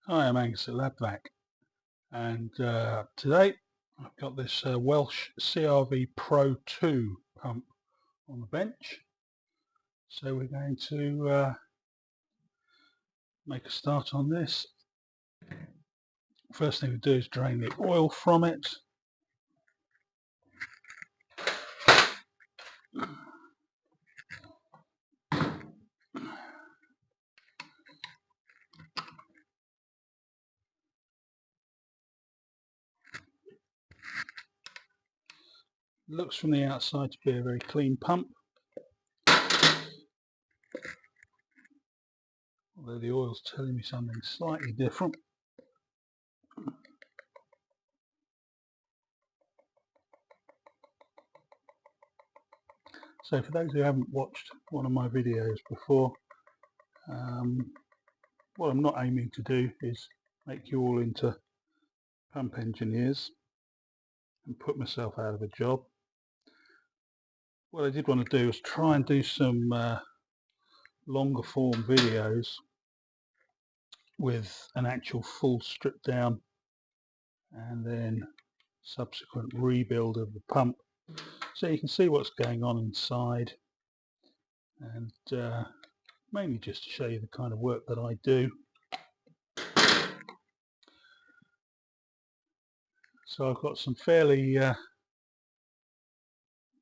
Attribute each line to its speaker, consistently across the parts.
Speaker 1: Hi, I'm Angus at LabVac, and today I've got this Welch CRVpro2 pump on the bench. So we're going to make a start on this. First thing we do is drain the oil from it. Looks from the outside to be a very clean pump, although the oil's telling me something slightly different. So for those who haven't watched one of my videos before, what I'm not aiming to do is make you all into pump engineers and put myself out of a job. What I did want to do was try and do some longer form videos with an actual full strip down and then subsequent rebuild of the pump, so you can see what's going on inside, and mainly just to show you the kind of work that I do. So I've got some fairly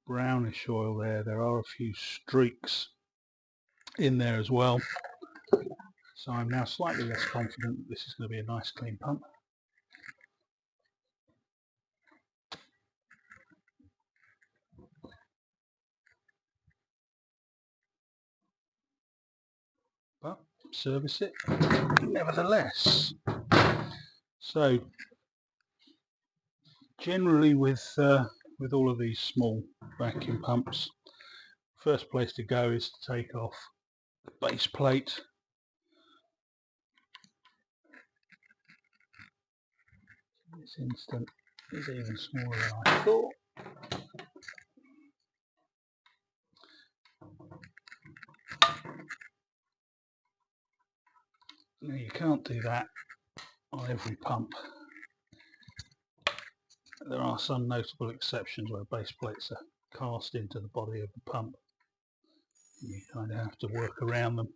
Speaker 1: brownish oil there. There are a few streaks in there as well, so I'm now slightly less confident that this is going to be a nice clean pump. But service it nevertheless. So generally with all of these small vacuum pumps, first place to go is to take off the base plate. This instant is even smaller than I thought. Now you can't do that on every pump. There are some notable exceptions where base plates are cast into the body of the pump. You kind of have to work around them.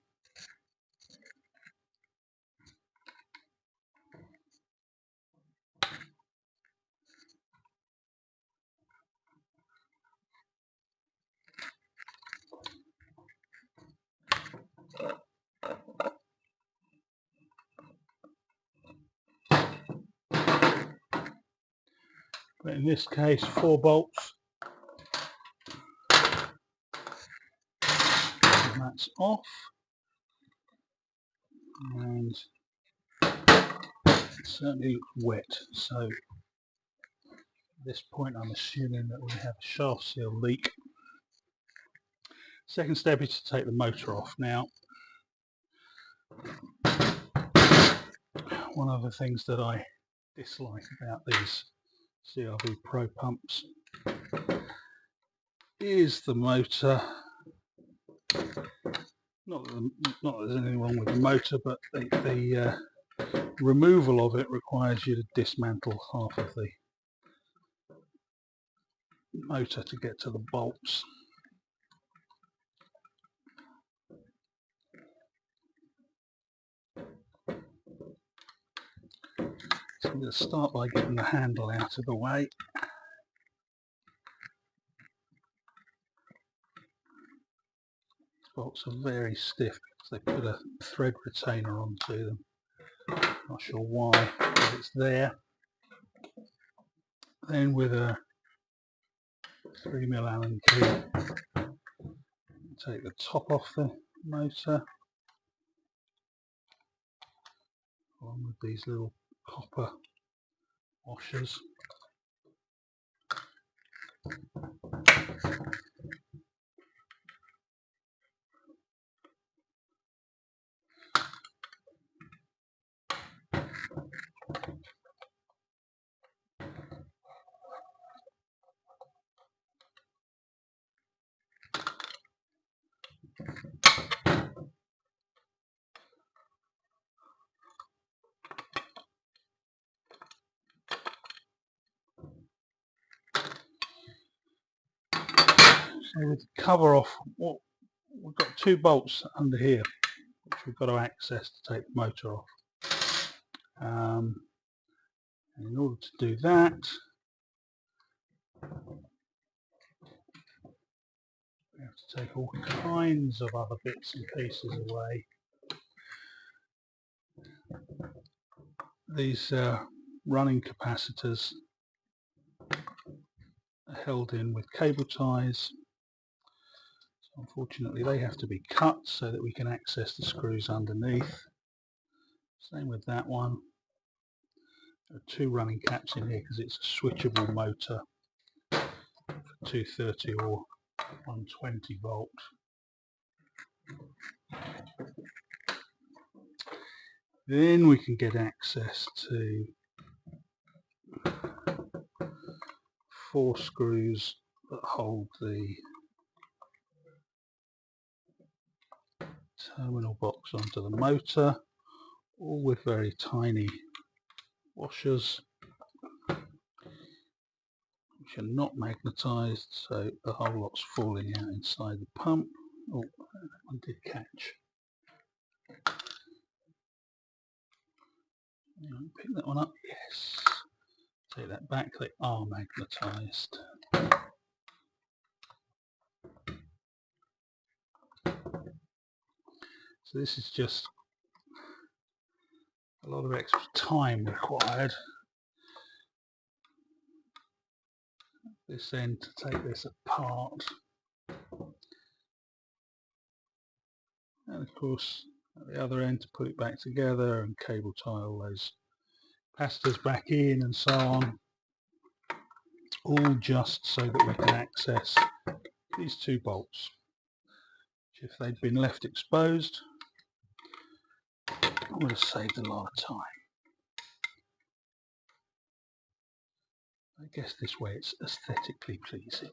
Speaker 1: But in this case, 4 bolts, and that's off, and it certainly looks wet. So at this point I'm assuming that we have a shaft seal leak. Second step is to take the motor off. Now, one of the things that I dislike about these CRVpro pumps is the motor. Not that there's anything wrong with the motor, but the removal of it requires you to dismantle half of the motor to get to the bolts. So I'm going to start by getting the handle out of the way. Bolts are very stiff because they put a thread retainer onto them. Not sure why, but it's there. Then with a 3mm Allen key, take the top off the motor, along with these little copper washers. So with the cover off, we've got 2 bolts under here which we've got to access to take the motor off. And in order to do that, we have to take all kinds of other bits and pieces away. These running capacitors are held in with cable ties. So unfortunately they have to be cut so that we can access the screws underneath. Same with that one. There are 2 running caps in here because it's a switchable motor for 230 or 120 volt. Then we can get access to 4 screws that hold the terminal box onto the motor, all with very tiny washers which are not magnetised, so the whole lot's falling out inside the pump. Oh, that one did catch. Pick that one up, yes. Take that back, they are magnetised. So this is just a lot of extra time required this end to take this apart, and of course at the other end to put it back together and cable tie all those capacitors back in and so on, all just so that we can access these 2 bolts, which if they'd been left exposed would have saved a lot of time. I guess this way it's aesthetically pleasing.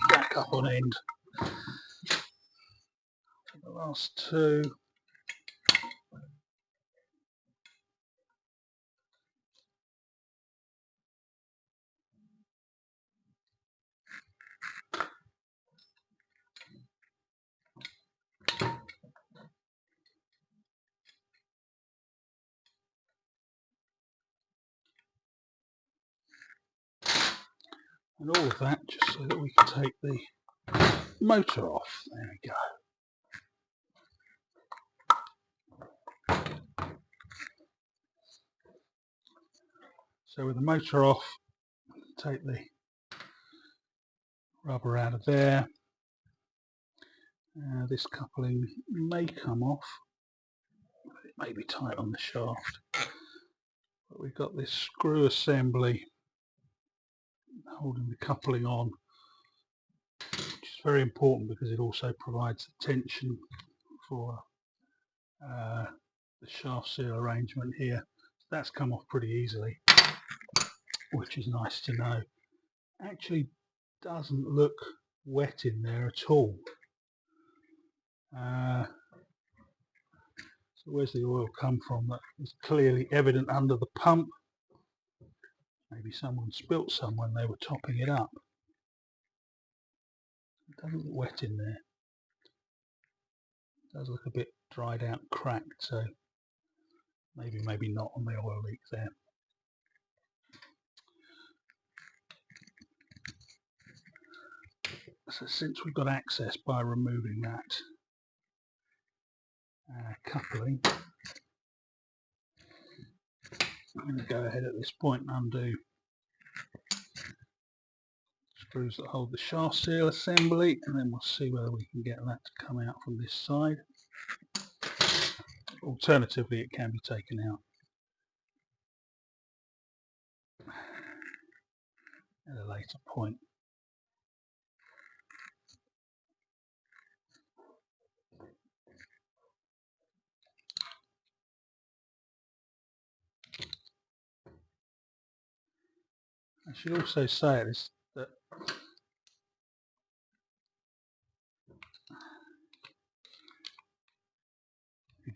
Speaker 1: Back up on end. The last 2. And all of that just so that we can take the motor off. There we go. So with the motor off, take the rubber out of there. This coupling may come off, it may be tight on the shaft, but we've got this screw assembly holding the coupling on, which is very important because it also provides the tension for the shaft seal arrangement here. That's come off pretty easily, which is nice to know. Actually doesn't look wet in there at all. So where's the oil come from? That is clearly evident under the pump. Maybe someone spilt some when they were topping it up. It doesn't look wet in there. It does look a bit dried out, cracked, so maybe not on the oil leak there. So since we've got access by removing that coupling, I'm going to go ahead at this point and undo screws that hold the shaft seal assembly, and then we'll see whether we can get that to come out from this side. Alternatively, it can be taken out at a later point. I should also say this, that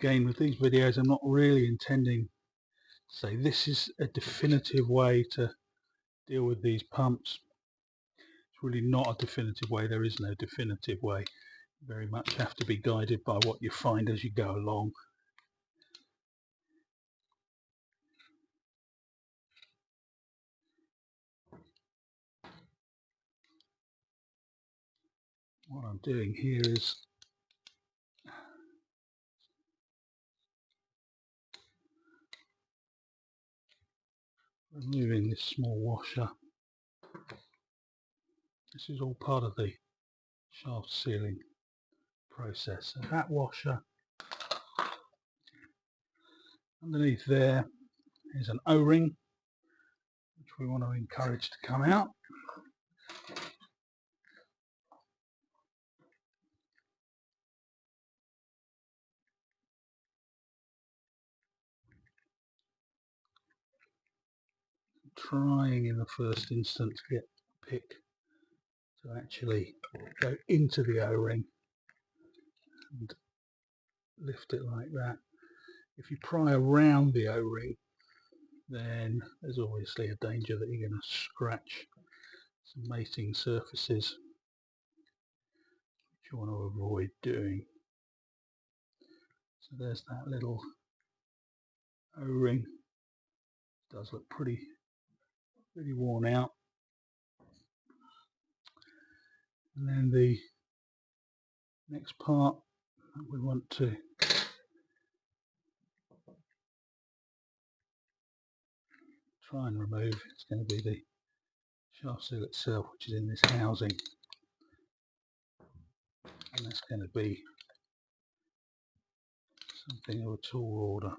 Speaker 1: Again, with these videos, I'm not really intending to say this is a definitive way to deal with these pumps. It's really not a definitive way. There is no definitive way. You very much have to be guided by what you find as you go along. What I'm doing here is removing this small washer. This is all part of the shaft sealing process. So that washer, underneath there is an O-ring which we want to encourage to come out. Trying in the first instance to get the pick to actually go into the O-ring and lift it like that. If you pry around the O-ring, then there's obviously a danger that you're going to scratch some mating surfaces, which you want to avoid doing. So there's that little O-ring. It does look pretty worn out. And then the next part that we want to try and remove is going to be the shaft seal itself, which is in this housing, and that's going to be something of a tall order.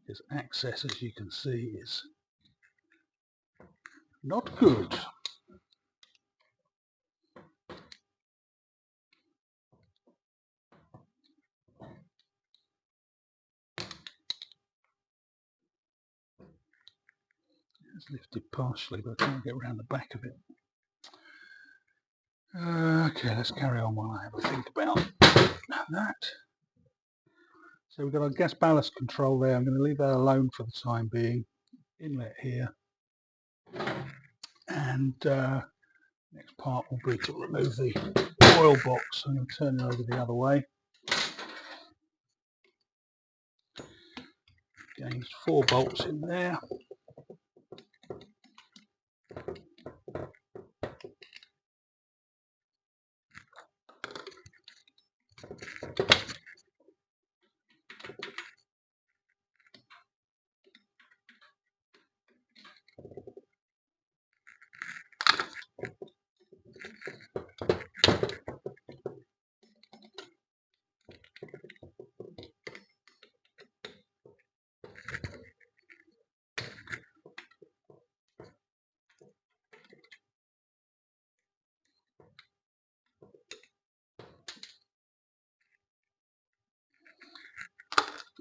Speaker 1: Because access, as you can see, is not good. It's lifted partially, but I can't get around the back of it. Okay, let's carry on while I have a think about that. So we've got our gas ballast control there. I'm going to leave that alone for the time being. Inlet here. And next part will be to remove the oil box. I'm going to turn it over the other way. Again, there's 4 bolts in there.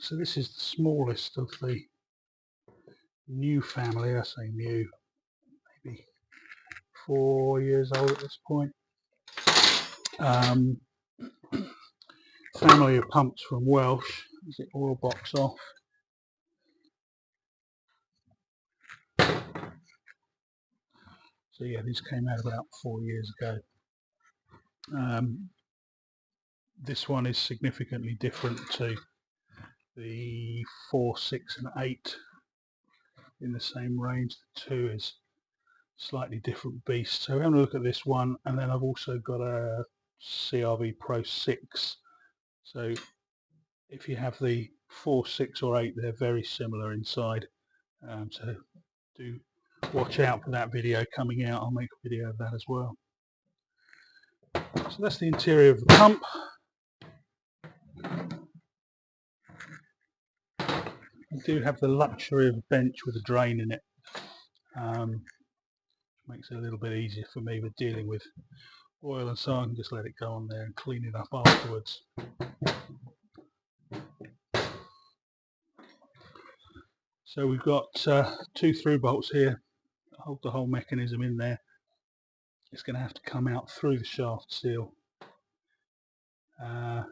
Speaker 1: So this is the smallest of the new family. I say new, maybe 4 years old at this point. Family of pumps from Welch. Is the oil box off? So yeah, these came out about 4 years ago. This one is significantly different to the 4, 6 and 8 in the same range. The 2 is slightly different beast. So we're going to look at this one, and then I've also got a CRVpro2. So if you have the 4, 6 or 8, they're very similar inside. So do watch out for that video coming out. I'll make a video of that as well. So that's the interior of the pump. You do have the luxury of a bench with a drain in it, which makes it a little bit easier for me with dealing with oil, and so I can just let it go on there and clean it up afterwards. So we've got 2 through bolts here that hold the whole mechanism in there. it's going to have to come out through the shaft seal. I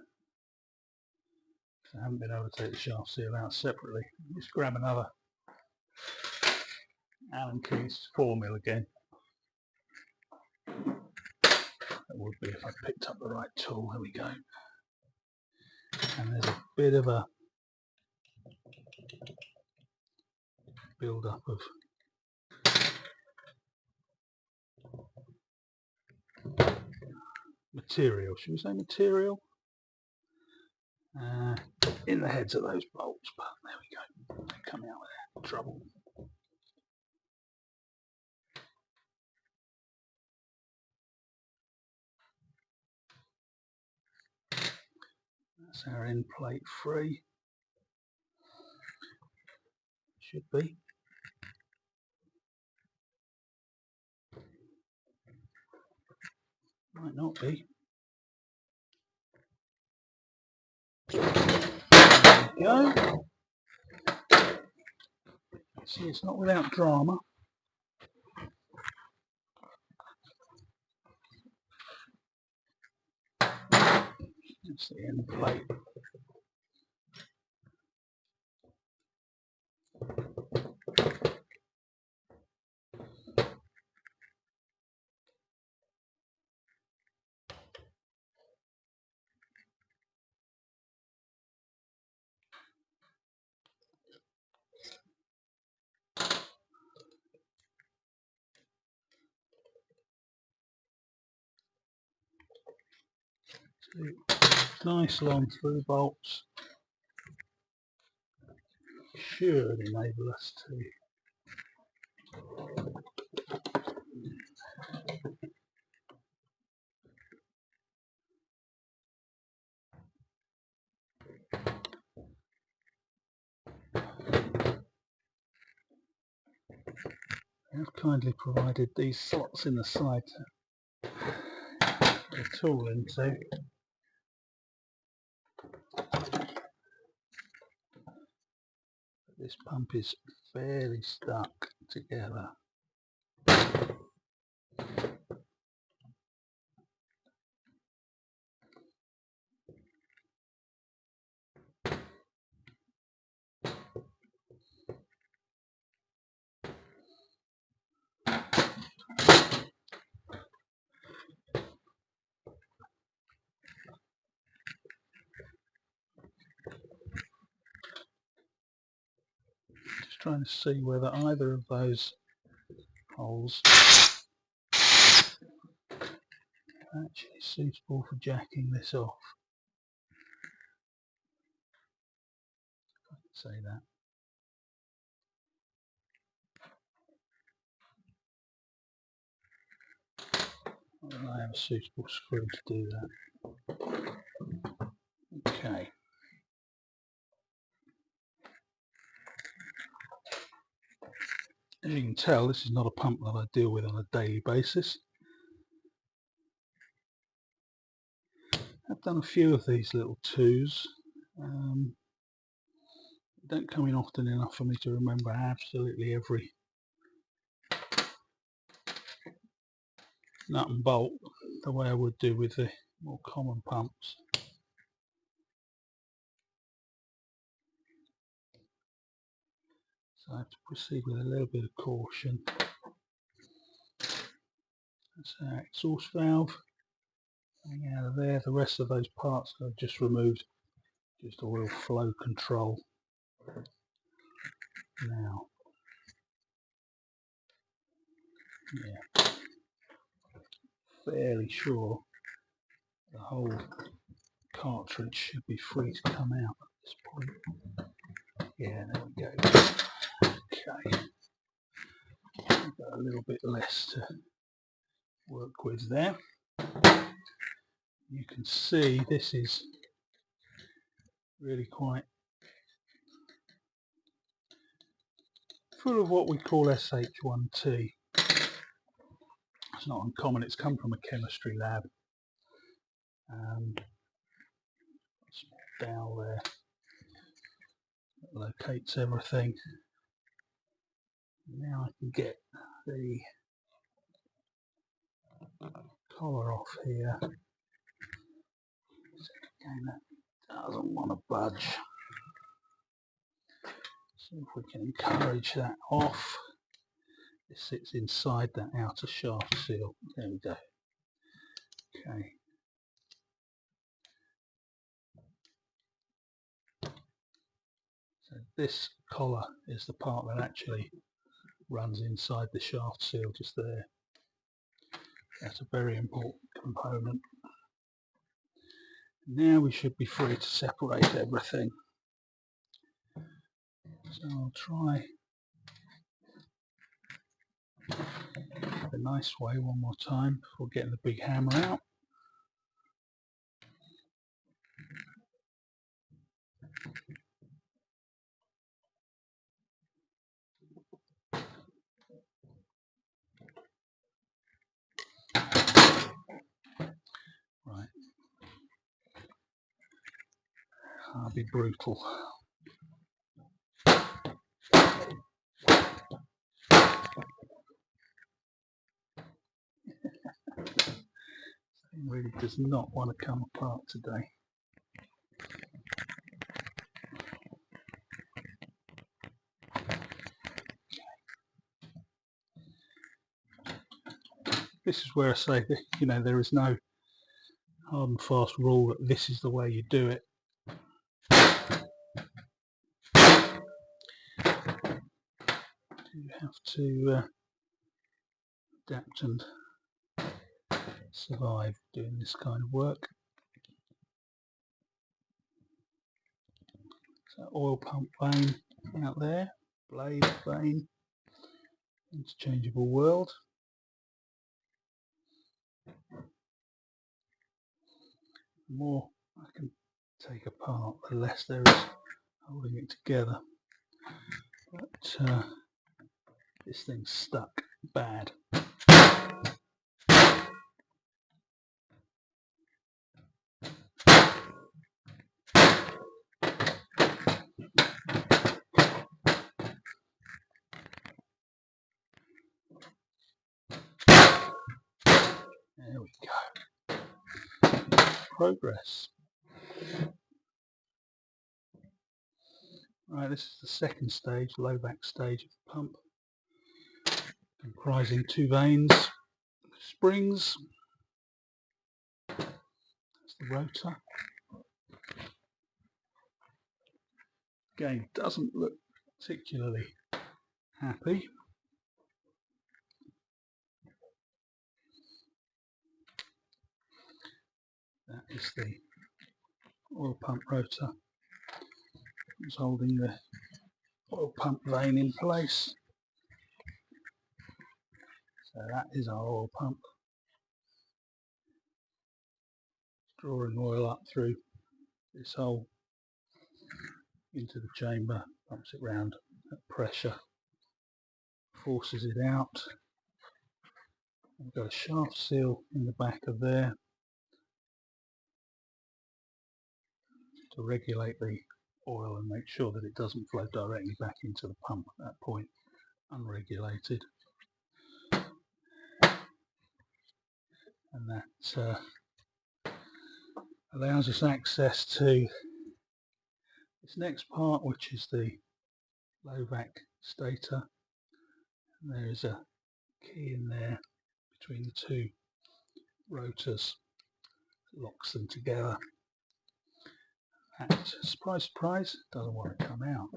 Speaker 1: haven't been able to take the shaft seal out separately. Just grab another Allen keys 4mm again. That would be if I picked up the right tool. There we go. And there's a bit of a build up of material, should we say material, in the heads of those bolts, but there we go, they're coming out without trouble. That's our end plate free, should be. Might not be. There we go. See, it's not without drama. That's the end plate. Two nice long through bolts should enable us to have kindly provided these slots in the side to put the tool into. This pump is fairly stuck together. Just trying to see whether either of those holes are actually suitable for jacking this off. If I can say that. I have a suitable screw to do that. Okay. As you can tell, this is not a pump that I deal with on a daily basis. I've done a few of these little twos. They don't come in often enough for me to remember absolutely every nut and bolt the way I would do with the more common pumps. So I have to proceed with a little bit of caution. That's our exhaust valve coming out of there. The rest of those parts I've just removed, just oil flow control. Now, yeah, fairly sure the whole cartridge should be free to come out at this point. Yeah, there we go. Okay, we've got a little bit less to work with there. You can see this is really quite full of what we call SH1T. It's not uncommon, it's come from a chemistry lab. Small dowel there that locates everything. Now I can get the collar off here. Again, that doesn't want to budge. See if we can encourage that off. It sits inside that outer shaft seal. There we go. Okay. So this collar is the part that actually runs inside the shaft seal, just there. That's a very important component. Now we should be free to separate everything. So I'll try a nice way one more time before getting the big hammer out. Right, I'll be brutal. It really does not want to come apart today. This is where I say that, you know, there is no hard and fast rule that this is the way you do it. You have to adapt and survive doing this kind of work. So oil pump vane out there, blade vane, interchangeable world. The more I can take apart, the less there is holding it together. But this thing's stuck bad. There we go. Progress. Right, this is the second stage, LabVac stage of the pump, comprising two vanes, springs, that's the rotor. Again, doesn't look particularly happy. That is the oil pump rotor. It's holding the oil pump vane in place. So that is our oil pump. It's drawing oil up through this hole into the chamber, pumps it round at pressure, forces it out. We've got a shaft seal in the back of there to regulate the oil and make sure that it doesn't flow directly back into the pump at that point, unregulated. And that allows us access to this next part, which is the LabVac stator. And there is a key in there between the two rotors that locks them together. That, surprise surprise, doesn't want to come out.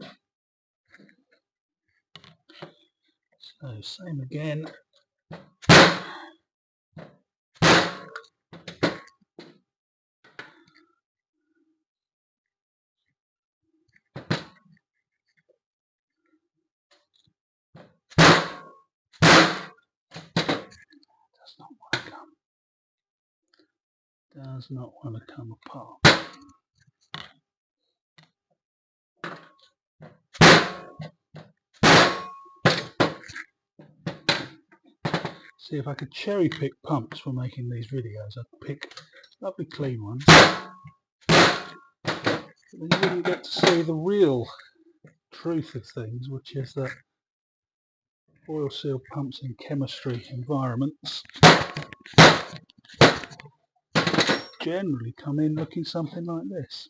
Speaker 1: So same again. Does not want to come apart. See, if I could cherry pick pumps for making these videos, I'd pick lovely clean ones. But then you wouldn't get to see the real truth of things, which is that oil seal pumps in chemistry environments generally come in looking something like this.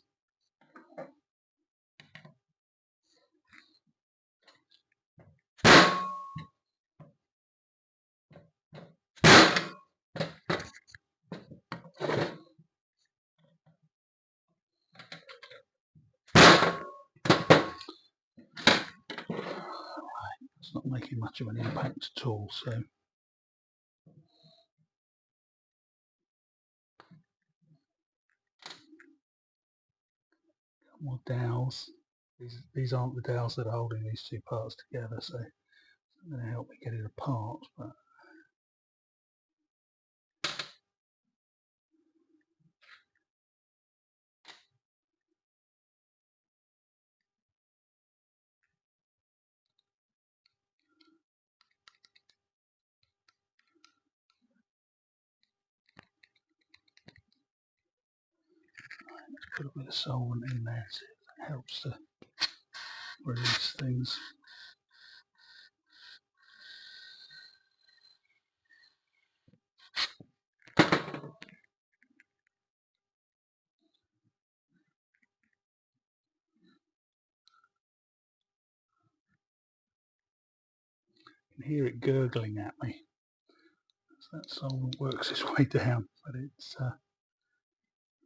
Speaker 1: It's not making much of an impact at all, so more dowels. These aren't the dowels that are holding these two parts together, so it's not going to help me get it apart, but put a bit of solvent in there so it helps to release things. You can hear it gurgling at me. So that solvent works its way down, but it's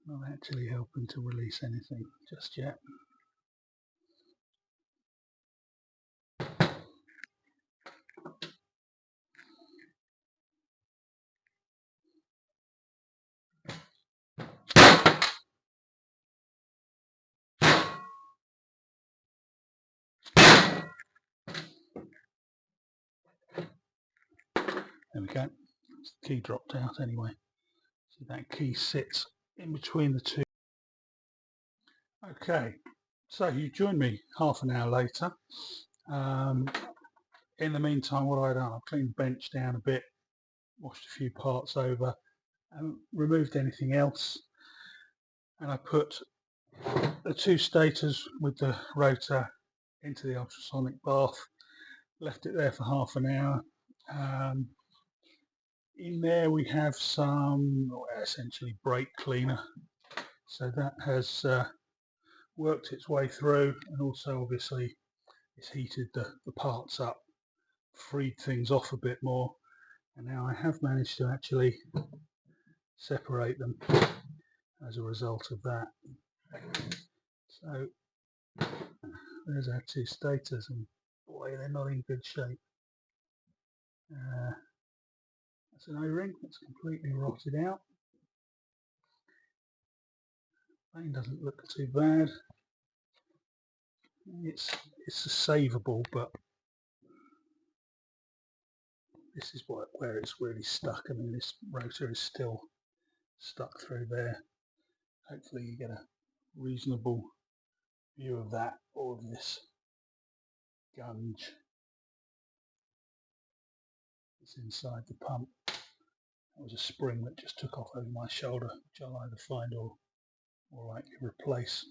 Speaker 1: not actually helping to release anything just yet. There we go. The key dropped out anyway. So that key sits in between the two. Okay, so you joined me half an hour later. In the meantime, what have I done? I've cleaned the bench down a bit, washed a few parts over, and removed anything else. And I put the two stators with the rotor into the ultrasonic bath, left it there for half an hour. In there we have some essentially brake cleaner, so that has worked its way through, and also obviously it's heated the parts up, freed things off a bit more, and now I have managed to actually separate them as a result of that. So there's our two stators, and boy, they're not in good shape. That's an O-ring that's completely rotted out. Vane doesn't look too bad. It's savable, but this is where it's really stuck. I mean, this rotor is still stuck through there. Hopefully you get a reasonable view of that, or of this gunge that's inside the pump. That was a spring that just took off over my shoulder, which I'll either find or likely replace.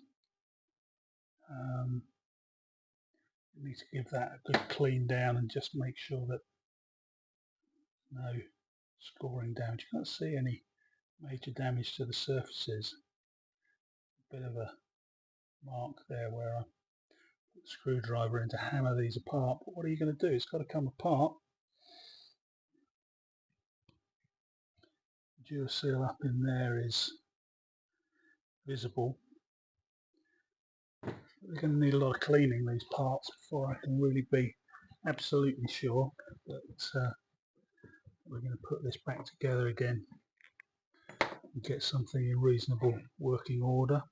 Speaker 1: Need to give that a good clean down and just make sure that no scoring damage. You can't see any major damage to the surfaces. A bit of a mark there where I put the screwdriver in to hammer these apart, but what are you going to do? It's got to come apart. The Duracell up in there is visible. We're going to need a lot of cleaning these parts before I can really be absolutely sure that we're going to put this back together again and get something in reasonable working order.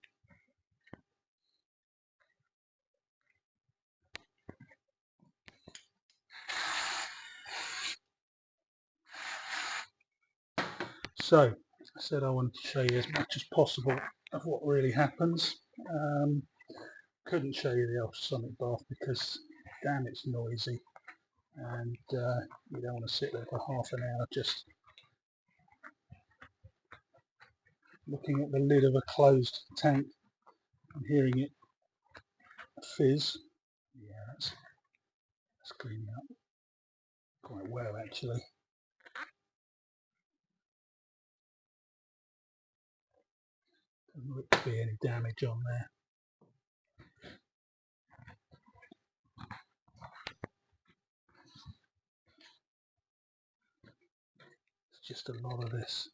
Speaker 1: So, as I said, I wanted to show you as much as possible of what really happens. Couldn't show you the ultrasonic bath because, damn, it's noisy, and you don't want to sit there for half an hour just looking at the lid of a closed tank and hearing it fizz. Yeah, that's cleaning up quite well actually. Doesn't look to be any damage on there. It's just a lot of this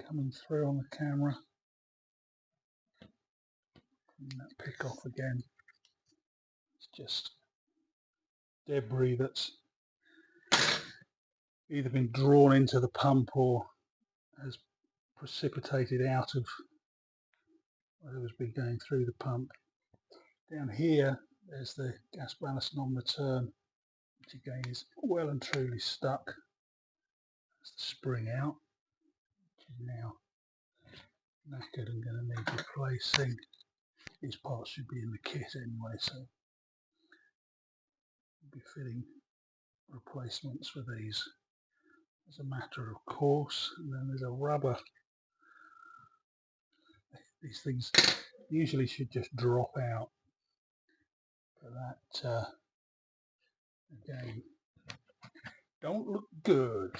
Speaker 1: coming through on the camera. And that pick off again. It's just debris that's either been drawn into the pump or has precipitated out of whatever's been going through the pump. Down here there's the gas ballast non-return, which again is well and truly stuck. That's the spring out, which is now knackered and going to need replacing. These parts should be in the kit anyway, so we'll be fitting replacements for these as a matter of course. And then there's a rubber. These things usually should just drop out, but that again don't look good.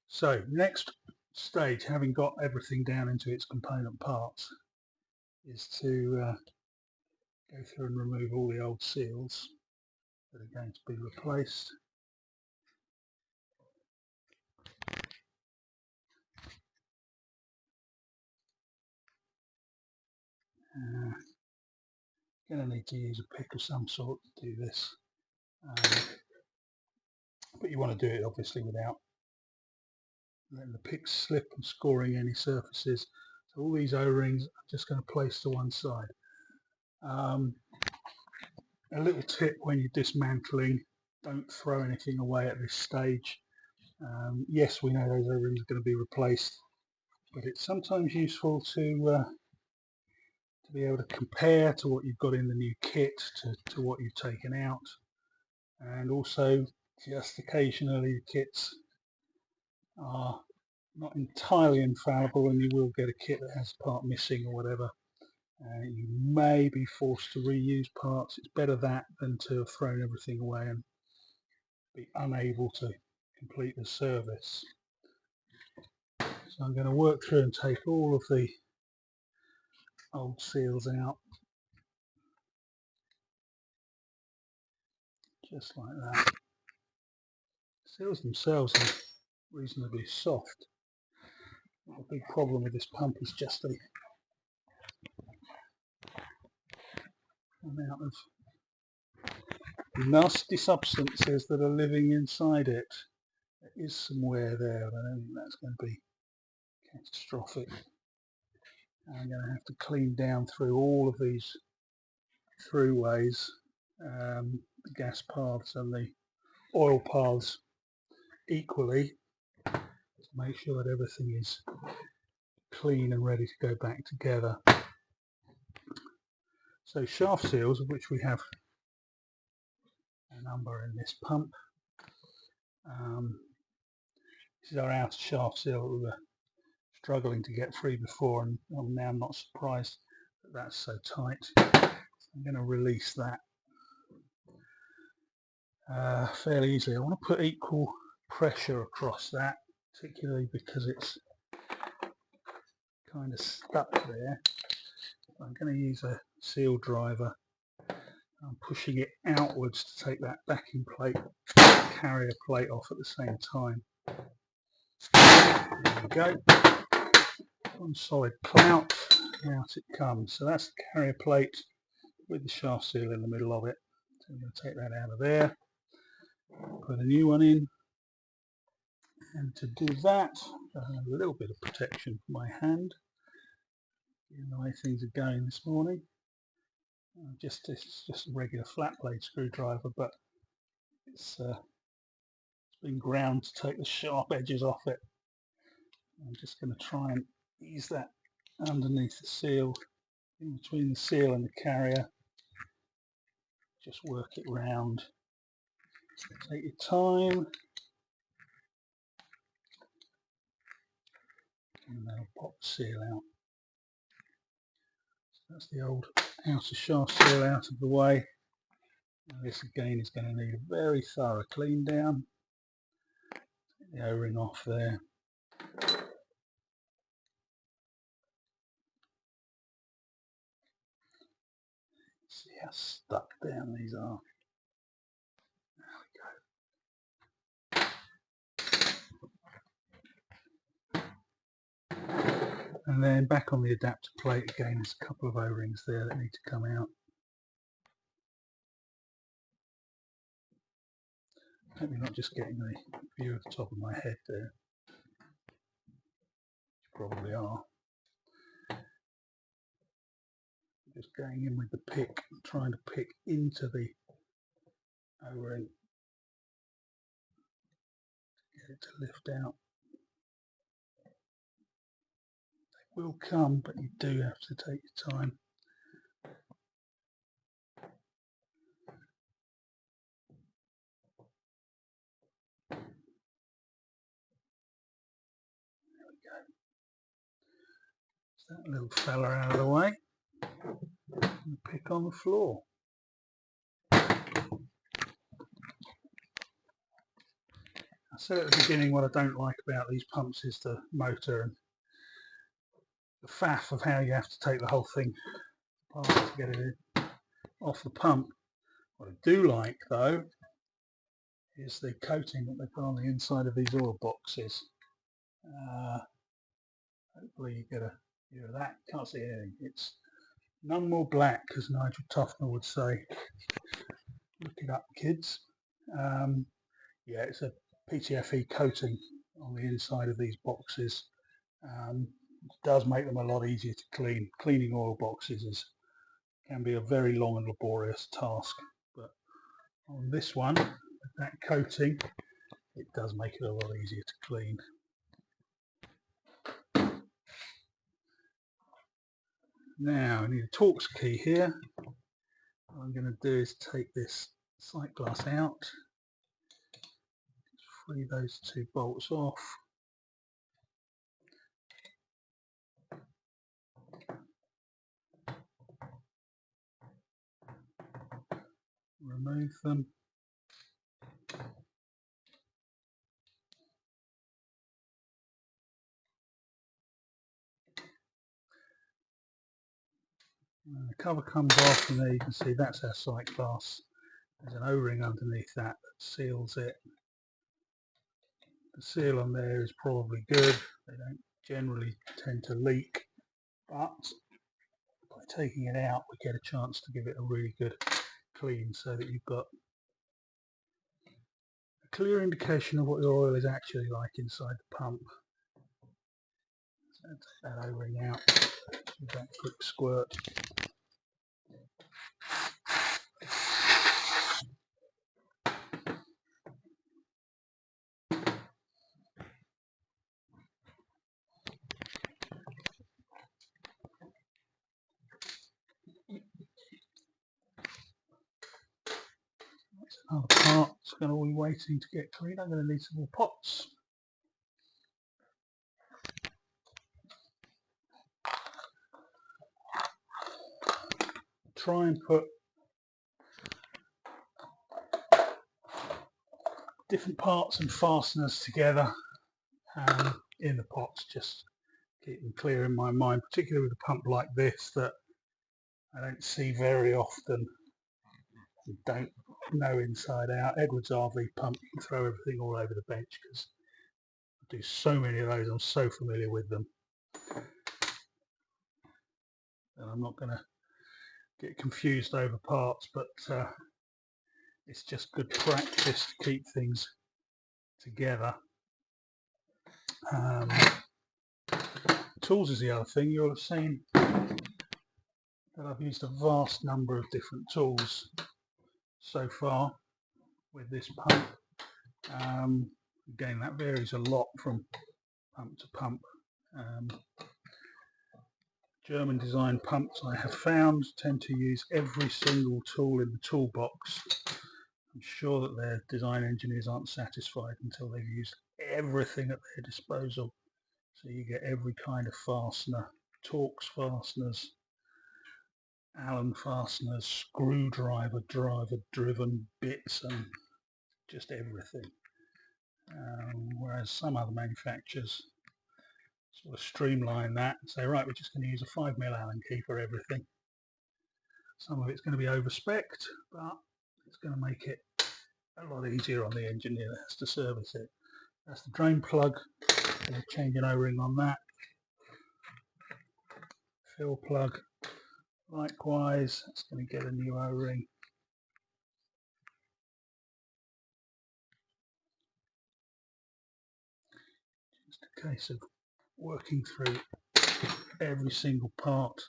Speaker 1: So next stage, having got everything down into its component parts, is to go through and remove all the old seals that are going to be replaced. Going to need to use a pick of some sort to do this, but you want to do it obviously without letting the pick slip and scoring any surfaces. So all these O-rings I'm just going to place to one side. A little tip when you're dismantling: don't throw anything away at this stage. Yes, we know those O-rings are going to be replaced, but it's sometimes useful to be able to compare to what you've got in the new kit to what you've taken out, and also just occasionally the kits are not entirely infallible and you will get a kit that has a part missing or whatever. You may be forced to reuse parts. It's better that than to have thrown everything away and be unable to complete the service. So I'm going to work through and take all of the old seals out, just like that. Seals themselves are reasonably soft. The big problem with this pump is just the amount of nasty substances that are living inside it. There is some wear there, but I don't think that's going to be catastrophic. I'm going to have to clean down through all of these throughways, the gas paths and the oil paths equally, to make sure that everything is clean and ready to go back together. So shaft seals, of which we have a number in this pump. This is our outer shaft seal that we were struggling to get free before, and I'm now not surprised that that's so tight. So I'm going to release that fairly easily. I want to put equal pressure across that, particularly because it's kind of stuck there. I'm going to use a seal driver. I'm pushing it outwards to take that backing plate, carrier plate off at the same time. There we go. One solid clout, out it comes. So that's the carrier plate with the shaft seal in the middle of it. So I'm going to take that out of there, put a new one in, and to do that, I have a little bit of protection for my hand, given the way things are going this morning. It's just a regular flat blade screwdriver, but it's been ground to take the sharp edges off it. I'm just going to try and ease that underneath the seal, in between the seal and the carrier. Just work it round. Take your time, and that'll pop the seal out. So that's the old outer shaft seal out of the way. Now this again is going to need a very thorough clean down. Take the O-ring off there. See how stuck down these are. And then back on the adapter plate again, there's a couple of O-rings there that need to come out. Hope you're not just getting a view of the top of my head there. You probably are. Just going in with the pick, trying to pick into the O-ring, get it to lift out. They will come, but you do have to take your time. There we go. That little fella out of the way, and pick on the floor. I said at the beginning what I don't like about these pumps is the motor and the faff of how you have to take the whole thing apart to get it off the pump. What I do like though is the coating that they put on the inside of these oil boxes. Hopefully you get a view of that. Can't see anything. It's none more black, as Nigel Tufner would say. Look it up, kids. Yeah, it's a PTFE coating on the inside of these boxes. It does make them a lot easier to clean. Cleaning oil boxes can be a very long and laborious task, but on this one, with that coating, it does make it a lot easier to clean. Now I need a Torx key here. What I'm going to do is take this sight glass out, free those two bolts off, remove them. And the cover comes off, and there you can see that's our sight glass. There's an O-ring underneath that seals it. The seal on there is probably good. They don't generally tend to leak, but by taking it out we get a chance to give it a really good clean so that you've got a clear indication of what your oil is actually like inside the pump. So take that O-ring out, give that a quick squirt. That's another part that's going to be waiting to get clean. I'm going to need some more pots. Try and put different parts and fasteners together in the pots, just keep them clear in my mind, particularly with a pump like this that I don't see very often and don't know inside out. Edwards RV pump, you can throw everything all over the bench because I do so many of those, I'm so familiar with them. And I'm not going to get confused over parts, but it's just good practice to keep things together. Tools is the other thing. You'll have seen that I've used a vast number of different tools so far with this pump. Again, that varies a lot from pump to pump. German design pumps I have found tend to use every single tool in the toolbox. I'm sure that their design engineers aren't satisfied until they've used everything at their disposal. So you get every kind of fastener, Torx fasteners, Allen fasteners, screwdriver, driven bits, and just everything. Whereas some other manufacturers sort of streamline that and say, right, we're just going to use a 5mm Allen key for everything. Some of it's going to be over-spec'd, but it's going to make it a lot easier on the engineer that has to service it. That's the drain plug. Going to change an O-ring on that. Fill plug, likewise, it's going to get a new O-ring. Just a case of working through every single part.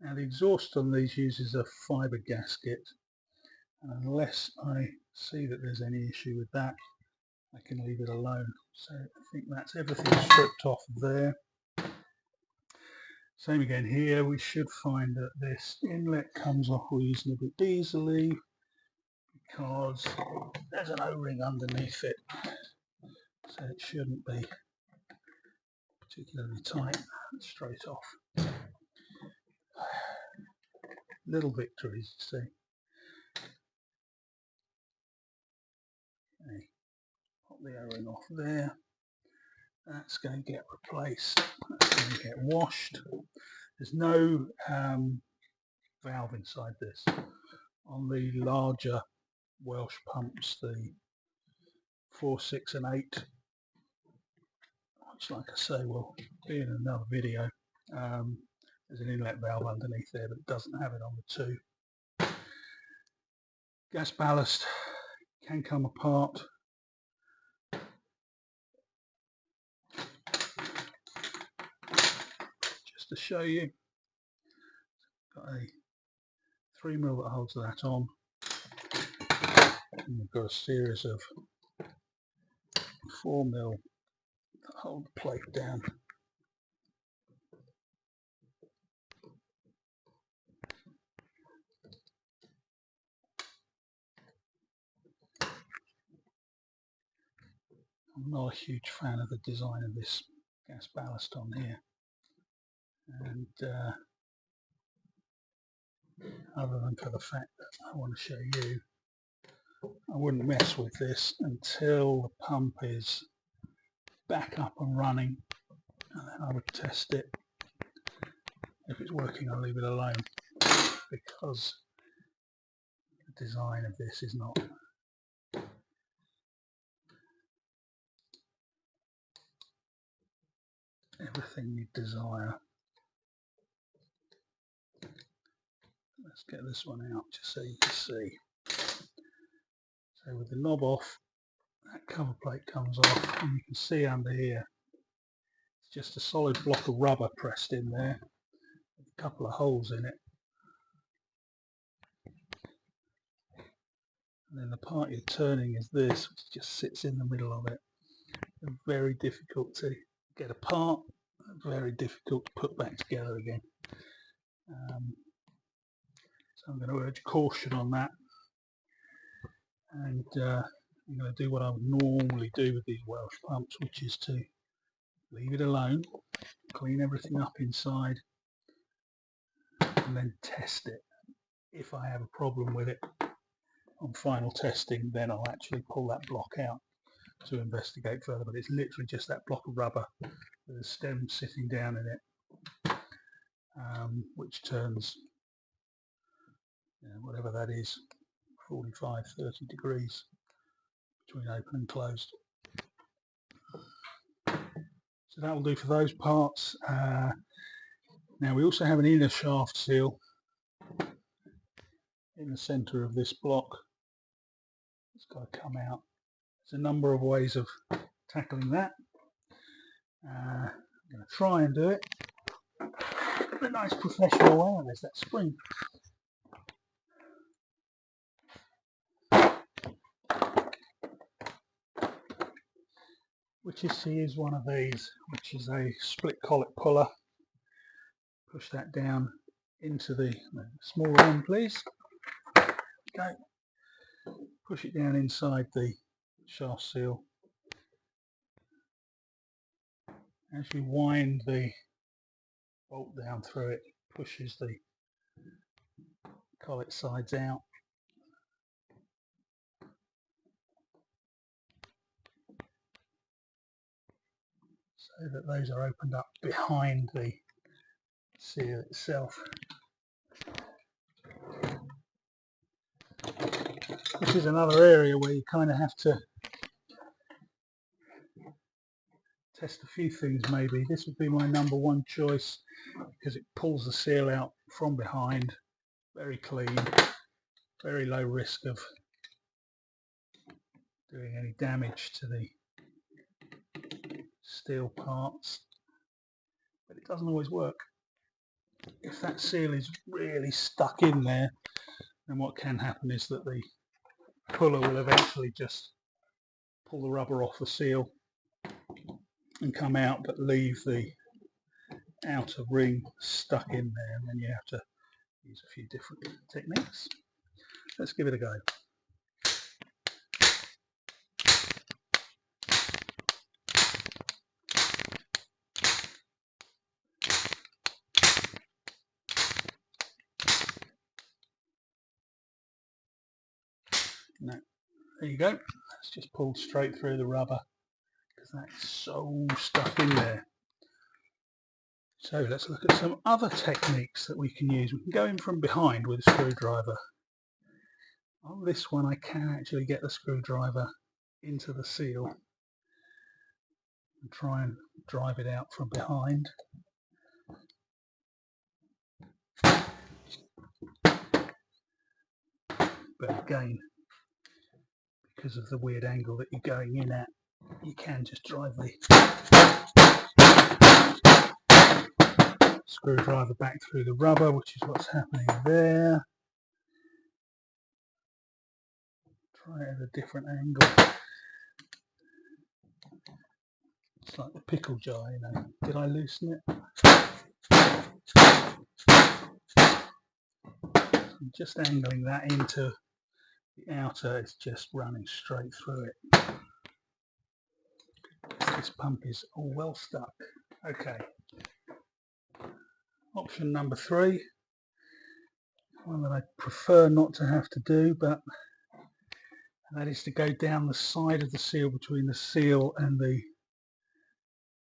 Speaker 1: Now the exhaust on these uses a fibre gasket, and unless I see that there's any issue with that, I can leave it alone. So I think that's everything stripped off there. Same again here, we should find that this inlet comes off reasonably easily because there's an O-ring underneath it, so it shouldn't be particularly tight. Straight off. Little victories, you see. Okay. Pop the O-ring off there. That's going to get replaced. That's going to get washed. There's no valve inside this. On the larger Welsh pumps, the 4, 6 and 8, which like I say will be in another video, there's an inlet valve underneath there, but it doesn't have it on the 2. Gas ballast can come apart. Just to show you, got a 3mm that holds that on, and we've got a series of 4mm that hold the plate down. I'm not a huge fan of the design of this gas ballast on here, and other than for the fact that I want to show you, I wouldn't mess with this until the pump is back up and running, and then I would test it. If it's working, I'll leave it alone, because the design of this is not everything you desire. Let's get this one out just so you can see. So with the knob off, that cover plate comes off, and you can see under here it's just a solid block of rubber pressed in there with a couple of holes in it, and then the part you're turning is this, which just sits in the middle of it. It's very difficult to get apart, very difficult to put back together again. So I'm going to urge caution on that, and I'm going to do what I would normally do with these Welsh pumps, which is to leave it alone, clean everything up inside, and then test it. If I have a problem with it on final testing, then I'll actually pull that block out to investigate further, but it's literally just that block of rubber with a stem sitting down in it, which turns, whatever that is, 45, 30 degrees between open and closed. So that will do for those parts. Now we also have an inner shaft seal in the centre of this block. It's got to come out. There's a number of ways of tackling that. I'm going to try and do it in a nice professional way. And there's that spring. Which is to use one of these, which is a split collet puller. Push that down into the smaller one, please. Okay. Push it down inside the shaft seal. As you wind the bolt down through it, it pushes the collet sides out. So that those are opened up behind the seal itself. This is another area where you kind of have to test a few things maybe. This would be my number one choice because it pulls the seal out from behind, very clean, very low risk of doing any damage to the steel parts, but it doesn't always work. If that seal is really stuck in there, then what can happen is that the puller will eventually just pull the rubber off the seal and come out, but leave the outer ring stuck in there, and then you have to use a few different techniques. Let's give it a go. Now, there you go. It's just pulled straight through the rubber because that's so stuck in there. So let's look at some other techniques that we can use. We can go in from behind with a screwdriver. On this one I can actually get the screwdriver into the seal and try and drive it out from behind. But again, because of the weird angle that you're going in at, you can just drive the screwdriver back through the rubber, which is what's happening there. Try it at a different angle. It's like the pickle jar, you know. Did I loosen it? I'm just angling that into the outer, it's just running straight through it. This pump is all well stuck. Okay. Option number 3, one that I prefer not to have to do, but that is to go down the side of the seal between the seal and the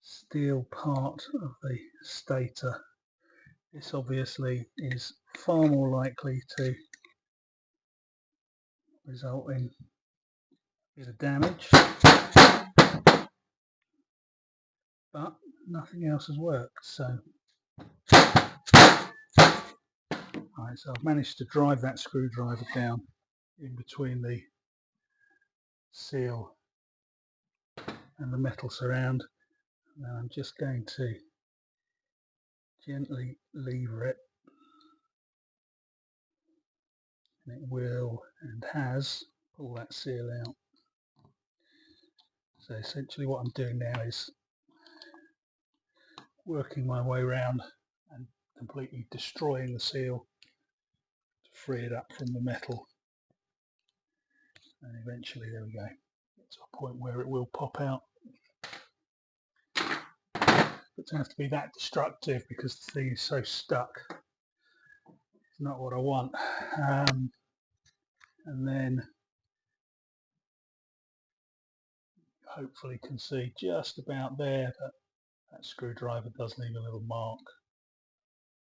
Speaker 1: steel part of the stator. This obviously is far more likely to result in a bit of damage, but nothing else has worked. So so I've managed to drive that screwdriver down in between the seal and the metal surround. Now I'm just going to gently lever it, and it will and has pull that seal out. So essentially what I'm doing now is working my way around and completely destroying the seal to free it up from the metal, and eventually, there we go, get to a point where it will pop out. It doesn't have to be that destructive because the thing is so stuck. It's not what I want. And then hopefully can see just about there that that screwdriver does leave a little mark.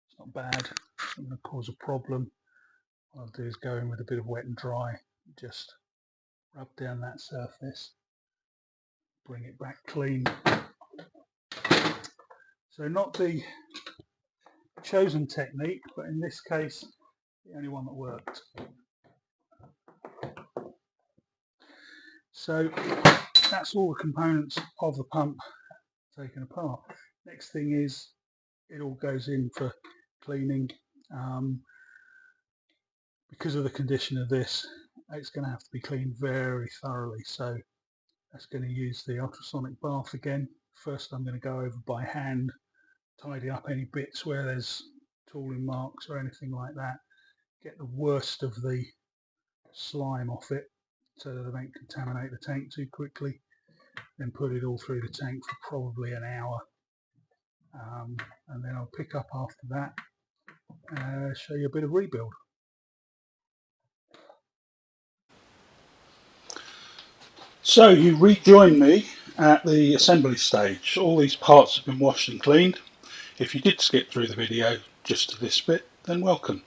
Speaker 1: It's not bad. It's not going to cause a problem. What I'll do is go in with a bit of wet and dry, just rub down that surface, bring it back clean. So not the chosen technique, but in this case the only one that worked. So that's all the components of the pump taken apart. Next thing is it all goes in for cleaning. Because of the condition of this, it's going to have to be cleaned very thoroughly, so that's going to use the ultrasonic bath again. First I'm going to go over by hand, tidy up any bits where there's tooling marks or anything like that, get the worst of the slime off it so that I don't contaminate the tank too quickly, then put it all through the tank for probably an hour, and then I'll pick up after that and show you a bit of rebuild. So you rejoin me at the assembly stage. All these parts have been washed and cleaned. If you did skip through the video just to this bit, then welcome.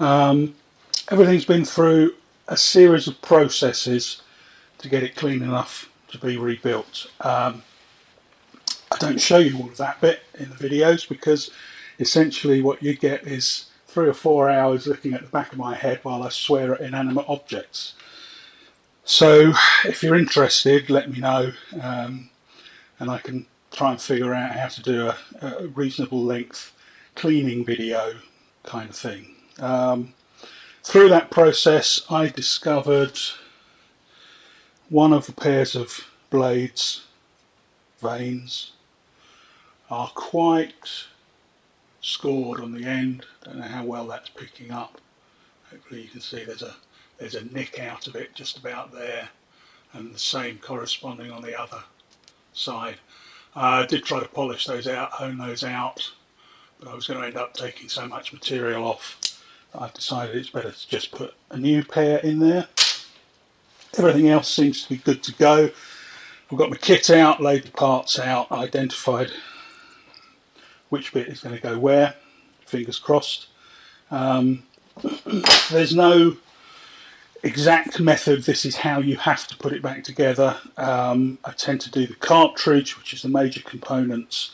Speaker 1: Everything's been through a series of processes to get it clean enough to be rebuilt. I don't show you all of that bit in the videos because essentially what you get is 3 or 4 hours looking at the back of my head while I swear at inanimate objects. So if you're interested, let me know, and I can try and figure out how to do a reasonable length cleaning video kind of thing. Through that process I discovered one of the pairs of blades vanes are quite scored on the end. Don't know how well that's picking up. Hopefully you can see there's a nick out of it just about there, and the same corresponding on the other side. I did try to polish those out, hone those out, but I was going to end up taking so much material off that I've decided it's better to just put a new pair in there. Everything else seems to be good to go. I've got my kit out, laid the parts out, identified which bit is going to go where, fingers crossed. There's no exact method, this is how you have to put it back together. I tend to do the cartridge, which is the major components,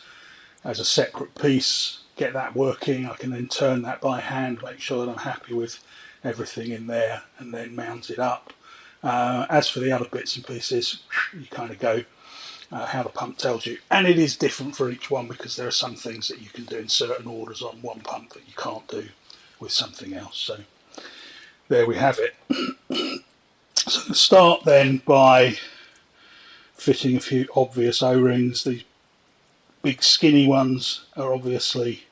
Speaker 1: as a separate piece, get that working. I can then turn that by hand, make sure that I'm happy with everything in there, and then mount it up. As for the other bits and pieces, you kind of go how the pump tells you, and it is different for each one because there are some things that you can do in certain orders on one pump that you can't do with something else. So there we have it. So I'm going to start then by fitting a few obvious O-rings. These big skinny ones are obviously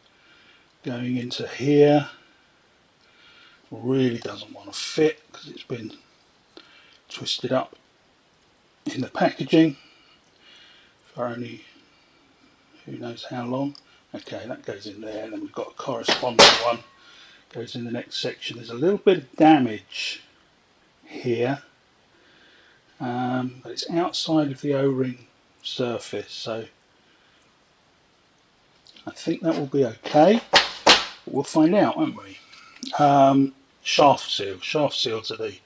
Speaker 1: going into here. Really doesn't want to fit because it's been twisted up in the packaging for only who knows how long. Okay, that goes in there, and then we've got a corresponding one goes in the next section. There's a little bit of damage here, but it's outside of the O-ring surface, so I think that will be okay. But we'll find out, won't we? Shaft seals are the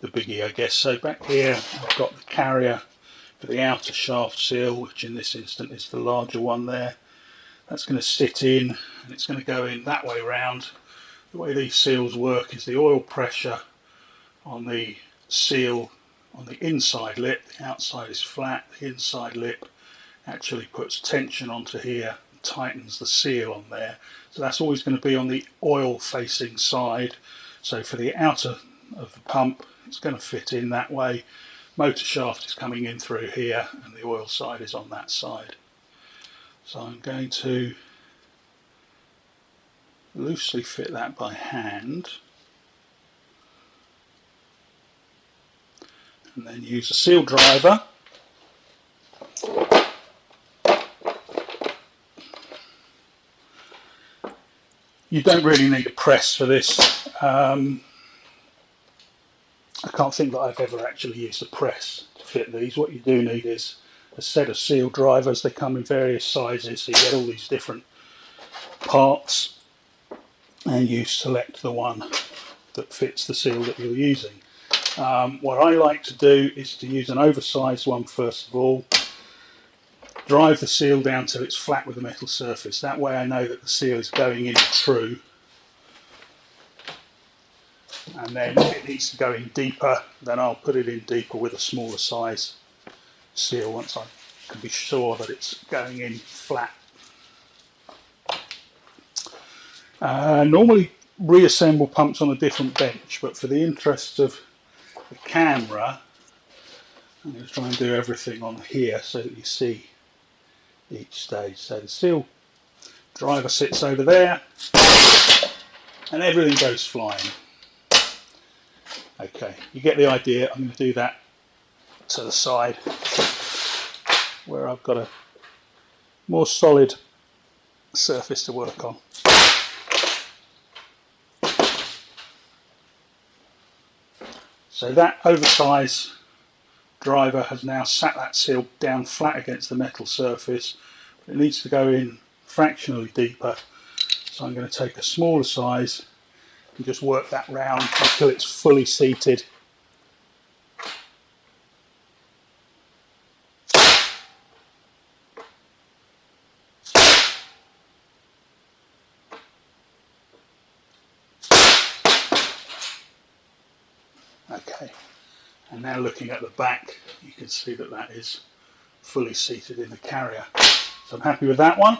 Speaker 1: biggie, I guess. So back here I've got the carrier for the outer shaft seal, which in this instant is the larger one there. That's going to sit in, and it's going to go in that way round. The way these seals work is the oil pressure on the seal on the inside lip, the outside is flat, the inside lip actually puts tension onto here and tightens the seal on there. So that's always going to be on the oil facing side. So for the outer of the pump, it's going to fit in that way. Motor shaft is coming in through here, and the oil side is on that side. So I'm going to loosely fit that by hand, and then use a seal driver You don't really need a press for this. I can't think that I've ever actually used a press to fit these. What you do need is a set of seal drivers. They come in various sizes, so you get all these different parts and you select the one that fits the seal that you're using. What I like to do is to use an oversized one first of all, drive the seal down till it's flat with the metal surface. That way I know that the seal is going in true. And then if it needs to go in deeper, then I'll put it in deeper with a smaller size seal once I can be sure that it's going in flat. Normally reassemble pumps on a different bench, but for the interest of the camera, I'm going to try and do everything on here so that you see each stage. So the seal driver sits over there and everything goes flying. Okay, you get the idea. I'm going to do that to the side where I've got a more solid surface to work on. So that oversized driver has now sat that seal down flat against the metal surface. It needs to go in fractionally deeper, so I'm going to take a smaller size and just work that round until it's fully seated Okay, and now looking at the back, you can see that that is fully seated in the carrier. So I'm happy with that one.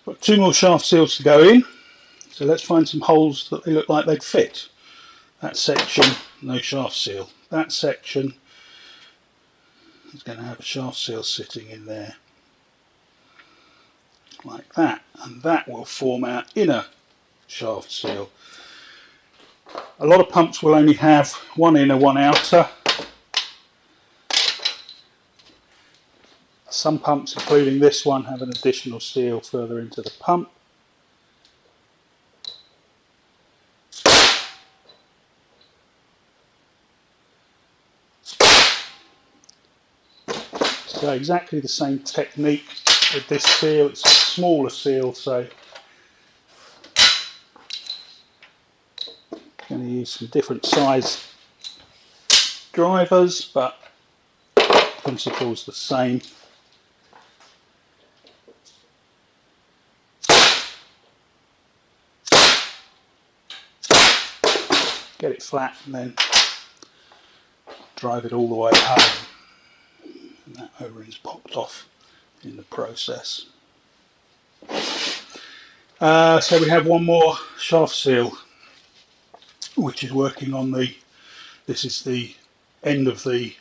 Speaker 1: Got 2 more shaft seals to go in, so let's find some holes that they look like they'd fit. That section, no shaft seal. That section is going to have a shaft seal sitting in there, like that, and that will form our inner shaft seal. A lot of pumps will only have one inner, one outer. Some pumps, including this one, have an additional seal further into the pump. So exactly the same technique with this seal. It's a smaller seal, so I'm going to use some different size drivers, but the principle's the same. Get it flat and then drive it all the way home. And that O-ring's popped off in the process. So we have one more shaft seal, which is working on this is the end of the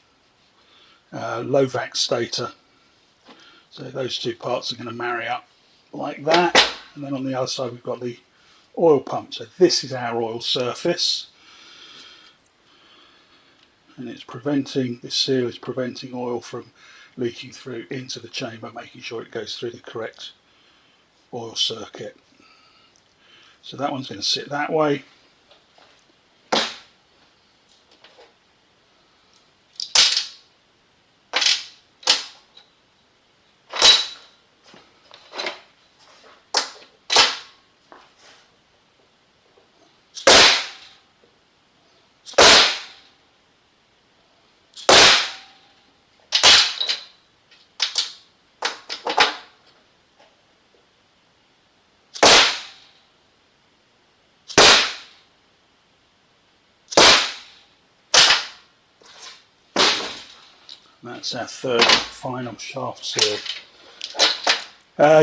Speaker 1: LabVac stator. So those two parts are going to marry up like that, and then on the other side we've got the oil pump. So this is our oil surface, and it's preventing, this seal is preventing oil from leaking through into the chamber, making sure it goes through the correct oil circuit. So that one's going to sit that way. That's our third and final shaft seal.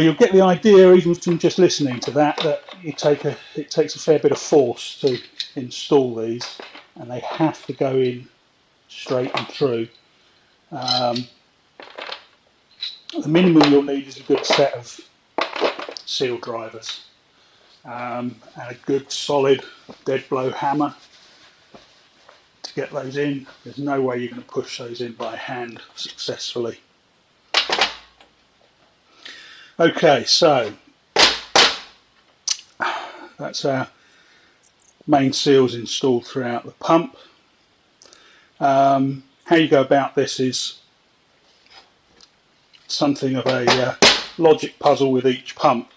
Speaker 1: You'll get the idea, even from just listening to that it takes a fair bit of force to install these, and they have to go in straight and true. The minimum you'll need is a good set of seal drivers and a good solid dead blow hammer to get those in. There's no way you're going to push those in by hand successfully. Okay, so that's our main seals installed throughout the pump. How you go about this is something of a logic puzzle with each pump.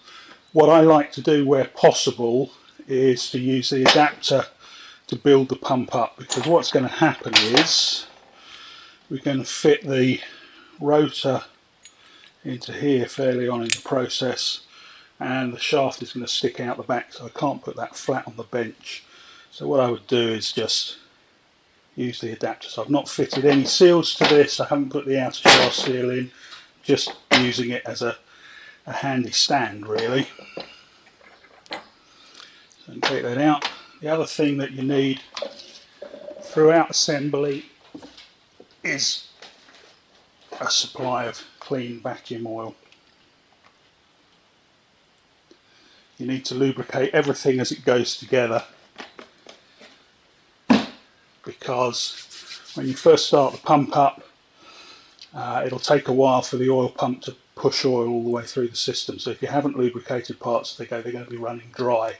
Speaker 1: What I like to do where possible is to use the adapter to build the pump up, because what's going to happen is we're going to fit the rotor into here fairly on in the process, and the shaft is going to stick out the back, so I can't put that flat on the bench. So what I would do is just use the adapter. So I've not fitted any seals to this, I haven't put the outer shaft seal in, just using it as a handy stand really. So take that out. The other thing that you need throughout assembly is a supply of clean vacuum oil. You need to lubricate everything as it goes together, because when you first start the pump up, it'll take a while for the oil pump to push oil all the way through the system. So if you haven't lubricated parts as they go, they're going to be running dry,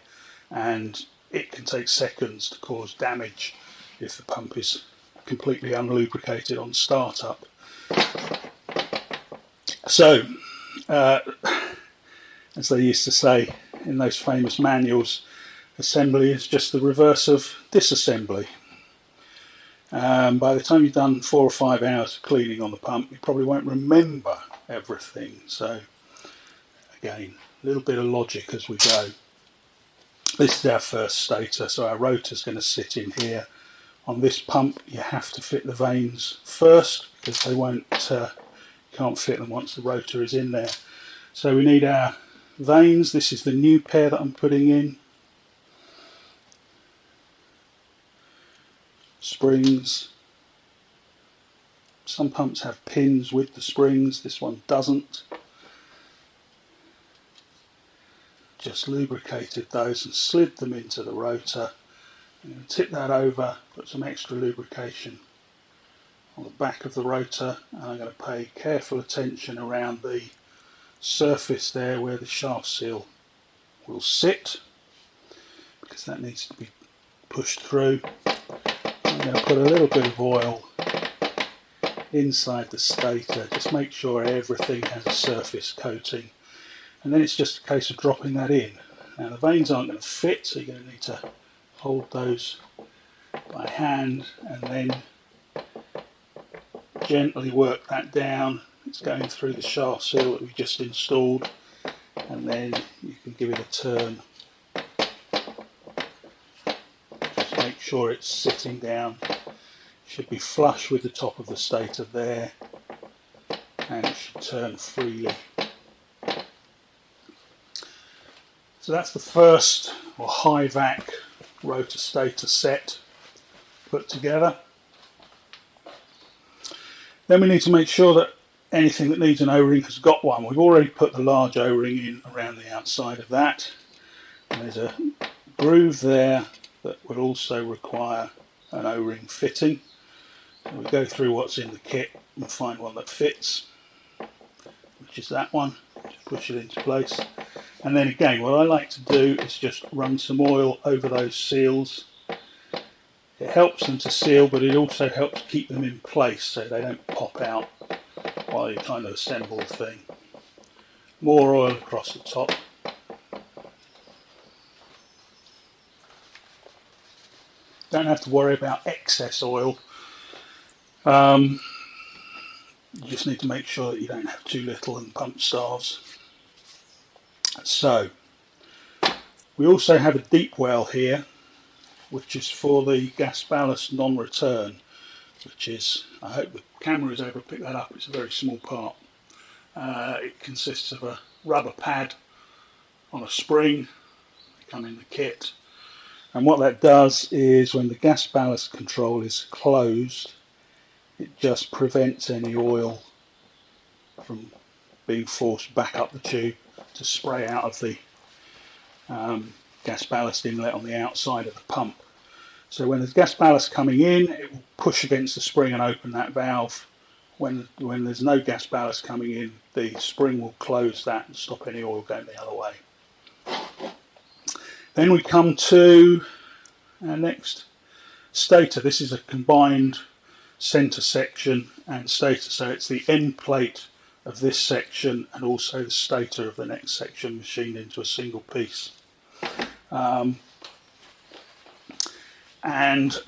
Speaker 1: and it can take seconds to cause damage if the pump is completely unlubricated on startup. So, as they used to say in those famous manuals, assembly is just the reverse of disassembly. By the time you've done 4 or 5 hours of cleaning on the pump, you probably won't remember everything. So again, a little bit of logic as we go. This is our first stator, so our rotor is going to sit in here. On this pump you have to fit the vanes first because they can't fit them once the rotor is in there. So we need our vanes. This is the new pair that I'm putting in. Springs. Some pumps have pins with the springs, this one doesn't. Just lubricated those and slid them into the rotor. I'm going to tip that over, put some extra lubrication on the back of the rotor, and I'm going to pay careful attention around the surface there where the shaft seal will sit, because that needs to be pushed through. I'm going to put a little bit of oil inside the stator, just make sure everything has a surface coating, and then it's just a case of dropping that in. Now the vanes aren't going to fit, so you're going to need to hold those by hand and then gently work that down. It's going through the shaft seal that we just installed, and then you can give it a turn. Just make sure it's sitting down. It should be flush with the top of the stator there, and it should turn freely. So that's the first, or high vac rotor stator set put together. Then we need to make sure that anything that needs an O-ring has got one. We've already put the large O-ring in around the outside of that. And there's a groove there that will also require an O-ring fitting. And we'll go through what's in the kit and find one that fits, which is that one. Just push it into place. And then again, what I like to do is just run some oil over those seals. It helps them to seal, but it also helps keep them in place so they don't pop out while you're trying to assemble the thing. More oil across the top. Don't have to worry about excess oil. You just need to make sure that you don't have too little and pump starves. So, we also have a deep well here, which is for the gas ballast non-return, which is, I hope the camera is able to pick that up, it's a very small part. It consists of a rubber pad on a spring. They come in the kit, and what that does is when the gas ballast control is closed, it just prevents any oil from being forced back up the tube to spray out of the gas ballast inlet on the outside of the pump. So when there's gas ballast coming in, it will push against the spring and open that valve. When there's no gas ballast coming in, the spring will close that and stop any oil going the other way. Then we come to our next stator. This is a combined centre section and stator, so it's the end plate of this section and also the stator of the next section machined into a single piece. And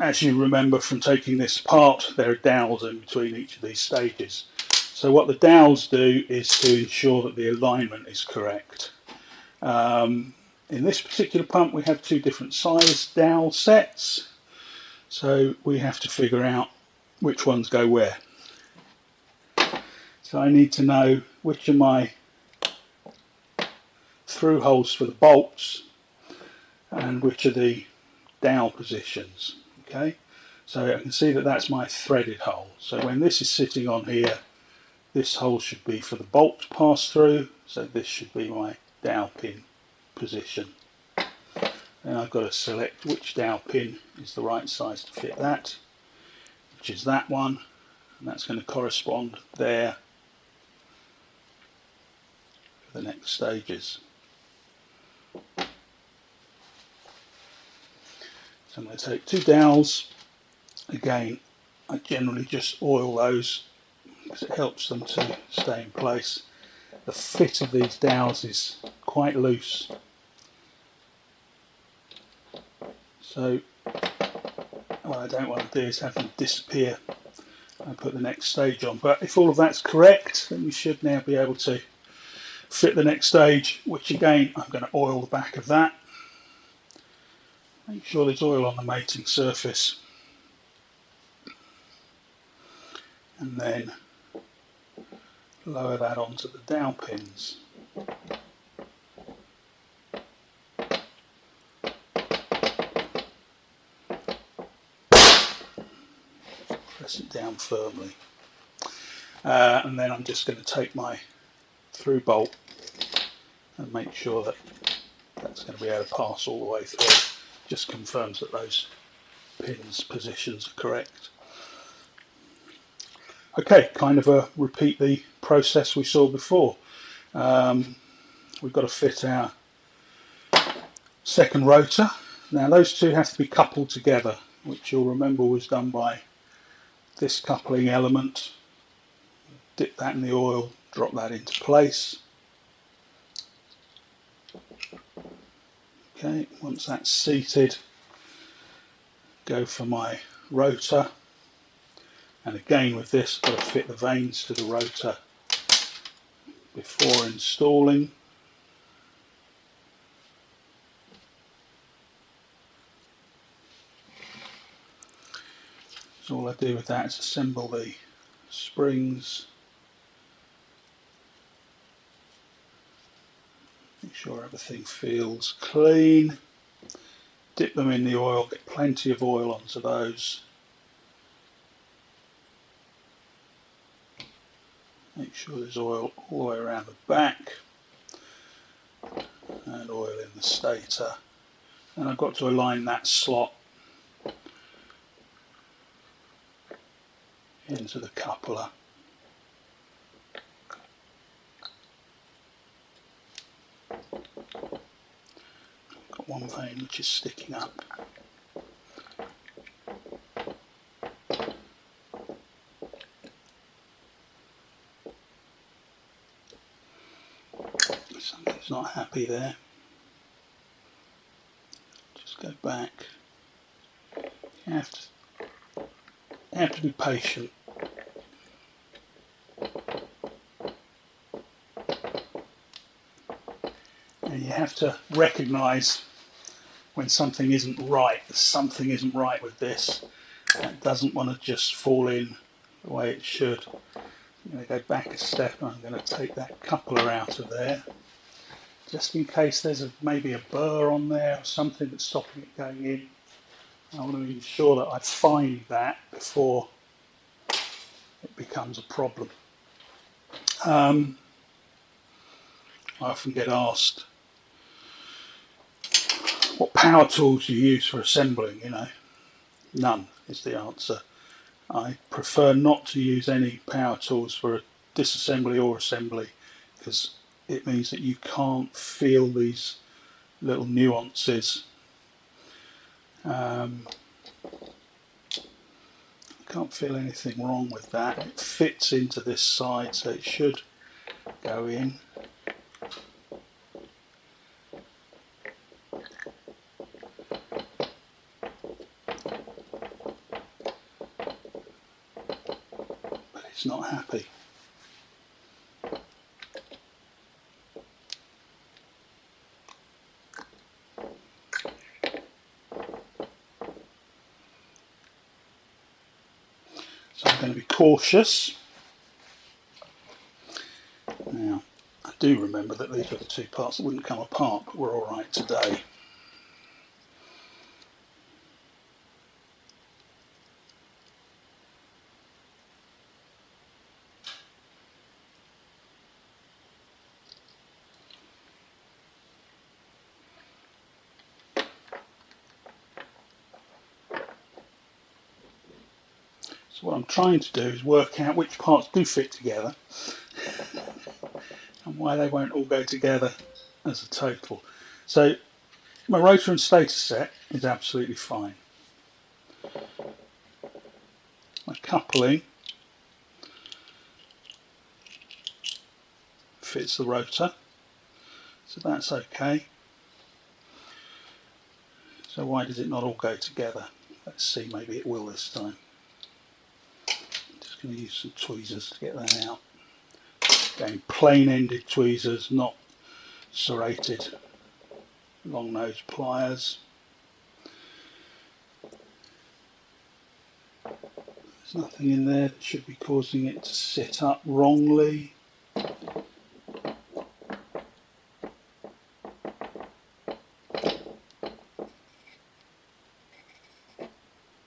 Speaker 1: as you remember from taking this apart, there are dowels in between each of these stages. So what the dowels do is to ensure that the alignment is correct. In this particular pump we have two different size dowel sets, so we have to figure out which ones go where. So I need to know which are my through holes for the bolts and which are the dowel positions. Okay, so I can see that that's my threaded hole. So when this is sitting on here, this hole should be for the bolt to pass through, so this should be my dowel pin position. Then I've got to select which dowel pin is the right size to fit that, which is that one, and that's going to correspond there for the next stages. So I'm going to take two dowels. Again, I generally just oil those because it helps them to stay in place. The fit of these dowels is quite loose, so what I don't want to do is have them disappear and put the next stage on. But if all of that's correct, then we should now be able to fit the next stage, which again I'm going to oil the back of that. Make sure there's oil on the mating surface, and then lower that onto the dowel pins. Press it down firmly, and then I'm just going to take my through bolt and make sure that that's going to be able to pass all the way through. Just confirms that those pins positions are correct. Okay, kind of repeat the process we saw before. We've got to fit our second rotor. Now those two have to be coupled together, which you'll remember was done by this coupling element. Dip that in the oil, drop that into place. Okay, once that's seated, go for my rotor, and again with this I've got to fit the vanes to the rotor before installing. So all I do with that is assemble the springs, make sure everything feels clean, dip them in the oil, get plenty of oil onto those. Make sure there's oil all the way around the back and oil in the stator. And I've got to align that slot into the coupler. Got one vane which is sticking up. Something's not happy there. Just go back. You have to be patient. And you have to recognise when something isn't right. Something isn't right with this. It doesn't want to just fall in the way it should. I'm going to go back a step and I'm going to take that coupler out of there, just in case there's maybe a burr on there or something that's stopping it going in. I want to ensure that I find that before it becomes a problem. I often get asked what power tools do you use for assembling. None is the answer. I prefer not to use any power tools for disassembly or assembly, because it means that you can't feel these little nuances. I can't feel anything wrong with that. It fits into this side, so it should go in. But it's not happy. So I'm going to be cautious. Now, I do remember that these were the two parts that wouldn't come apart, but we're all right today. So what I'm trying to do is work out which parts do fit together and why they won't all go together as a total. So my rotor and stator set is absolutely fine. My coupling fits the rotor, so that's okay. So why does it not all go together? Let's see, maybe it will this time. I'm just going to use some tweezers to get that out. Again, plain-ended tweezers, not serrated long nose pliers. There's nothing in there that should be causing it to sit up wrongly.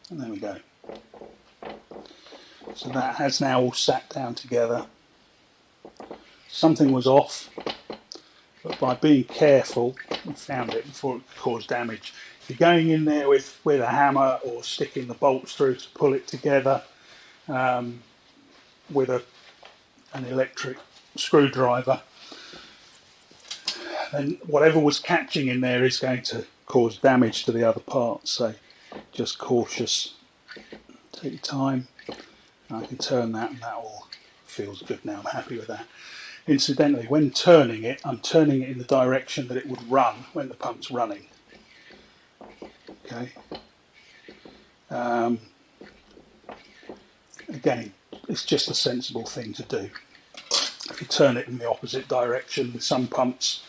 Speaker 1: And there we go. So that has now all sat down together. Something was off, but by being careful, we found it before it caused damage. If you're going in there with a hammer or sticking the bolts through to pull it together with an electric screwdriver, then whatever was catching in there is going to cause damage to the other parts. So just cautious. Take your time. I can turn that and that all feels good now. I'm happy with that. Incidentally, when turning it, I'm turning it in the direction that it would run when the pump's running. Okay. Again, it's just a sensible thing to do. If you turn it in the opposite direction, with some pumps,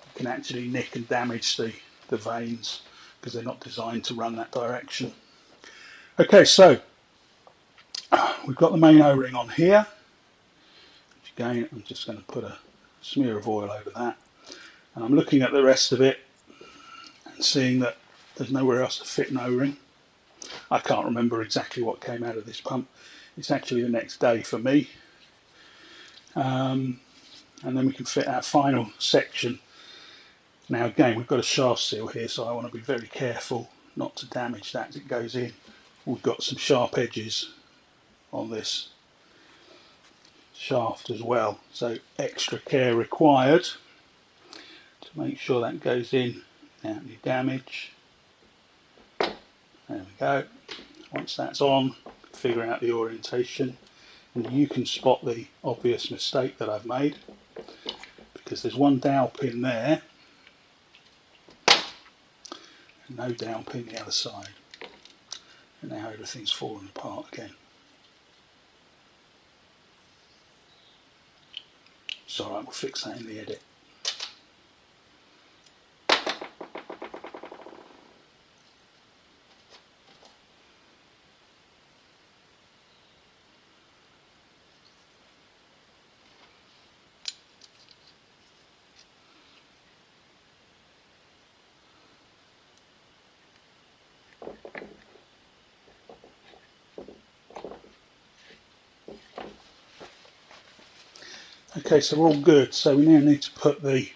Speaker 1: you can actually nick and damage the vanes because they're not designed to run that direction. Okay, so we've got the main O-ring on here. Again, I'm just going to put a smear of oil over that. And I'm looking at the rest of it and seeing that there's nowhere else to fit an O-ring. I can't remember exactly what came out of this pump. It's actually the next day for me. And then we can fit our final section. Now again, we've got a shaft seal here, so I want to be very careful not to damage that as it goes in. We've got some sharp edges on this shaft as well, so extra care required to make sure that goes in without any damage. There we go. Once that's on, figure out the orientation, and you can spot the obvious mistake that I've made, because there's one dowel pin there and no dowel pin the other side, and now everything's fallen apart again. It's alright, we'll fix that in the edit. Okay, so we're all good. So we now need to put the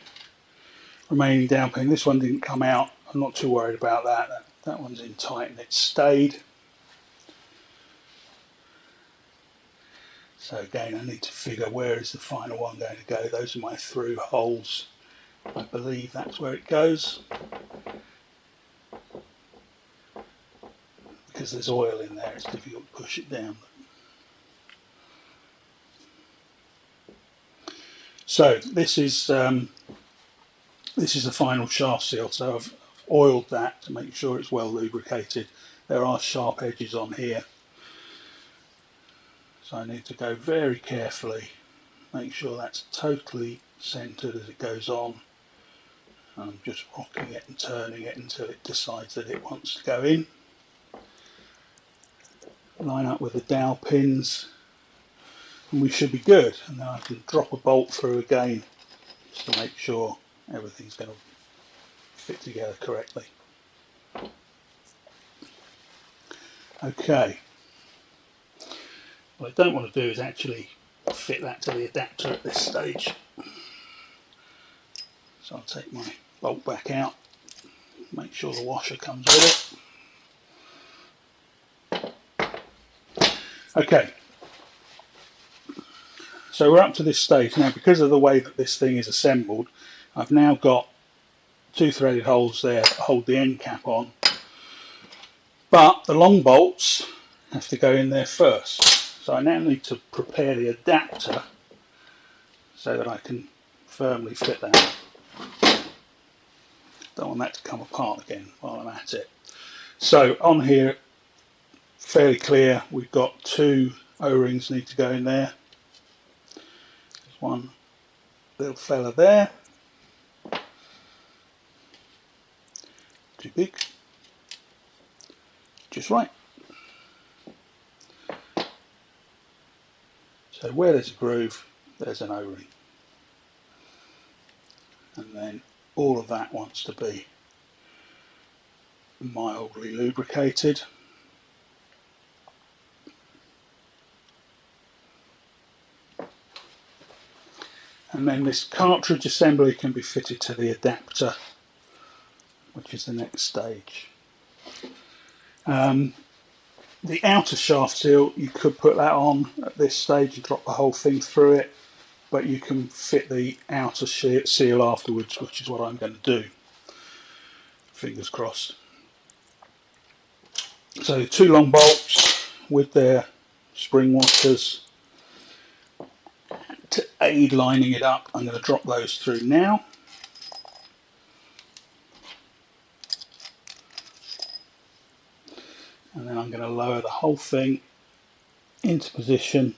Speaker 1: remaining down pin. This one didn't come out. I'm not too worried about that. That one's in tight and it's stayed. So again, I need to figure where is the final one going to go. Those are my through holes. I believe that's where it goes. Because there's oil in there, it's difficult to push it down. So this is the final shaft seal. So I've oiled that to make sure it's well lubricated. There are sharp edges on here, so I need to go very carefully, make sure that's totally centered as it goes on. I'm just rocking it and turning it until it decides that it wants to go in. Line up with the dowel pins and we should be good, and then I can drop a bolt through again just to make sure everything's going to fit together correctly. Okay, what I don't want to do is actually fit that to the adapter at this stage, so I'll take my bolt back out, make sure the washer comes with it. Okay, so we're up to this stage now. Because of the way that this thing is assembled, I've now got two threaded holes there that hold the end cap on, but the long bolts have to go in there first. So I now need to prepare the adapter so that I can firmly fit that. Don't want that to come apart again while I'm at it. So on here, fairly clear, we've got two O-rings need to go in there. There's one little fella there, too big, just right. So where there's a groove, there's an O-ring. And then all of that wants to be mildly lubricated. And then this cartridge assembly can be fitted to the adapter, which is the next stage. The outer shaft seal, you could put that on at this stage and drop the whole thing through it, but you can fit the outer seal afterwards, which is what I'm going to do. Fingers crossed. So 2 long bolts with their spring washers to aid lining it up. I'm going to drop those through now. And then I'm going to lower the whole thing into position,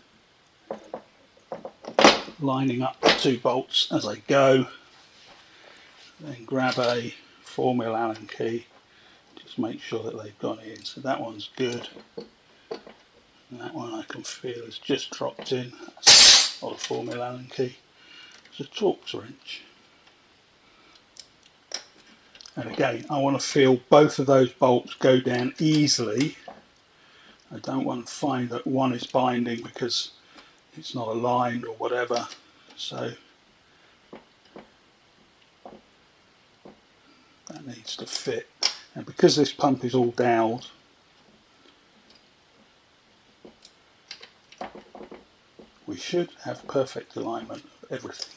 Speaker 1: lining up the 2 bolts as I go. Then grab a 4mm Allen key, just make sure that they've gone in. So that one's good. And that one I can feel has just dropped in. That's not a 4mm Allen key, it's a Torx wrench. And again, I want to feel both of those bolts go down easily. I don't want to find that one is binding because it's not aligned or whatever. So that needs to fit. And because this pump is all dowelled, we should have perfect alignment of everything.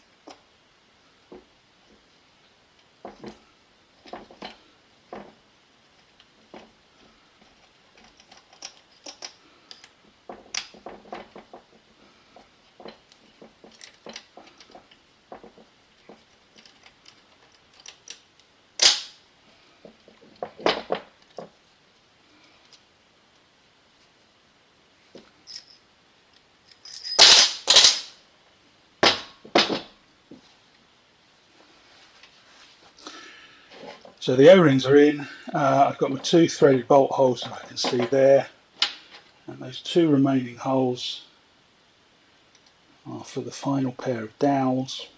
Speaker 1: So the O-rings are in. I've got my 2 threaded bolt holes that I can see there, and those 2 remaining holes are for the final pair of dowels.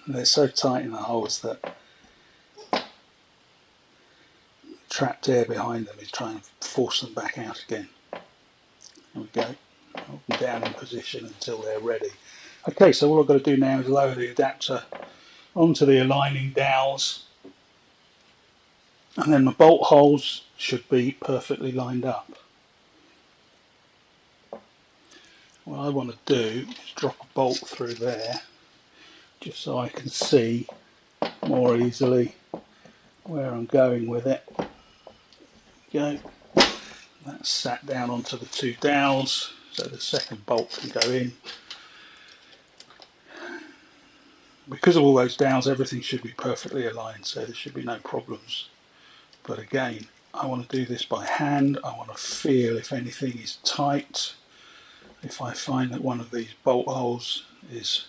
Speaker 1: And they're so tight in the holes that trapped air behind them is trying to force them back out again. There we go. Hold them down in position until they're ready. Okay, so all I've got to do now is lower the adapter onto the aligning dowels, and then my bolt holes should be perfectly lined up. What I want to do is drop a bolt through there just so I can see more easily where I'm going with it. There we go. That's sat down onto the 2 dowels, so the second bolt can go in. Because of all those dowels, everything should be perfectly aligned, so there should be no problems. But again, I want to do this by hand. I want to feel if anything is tight. If I find that one of these bolt holes is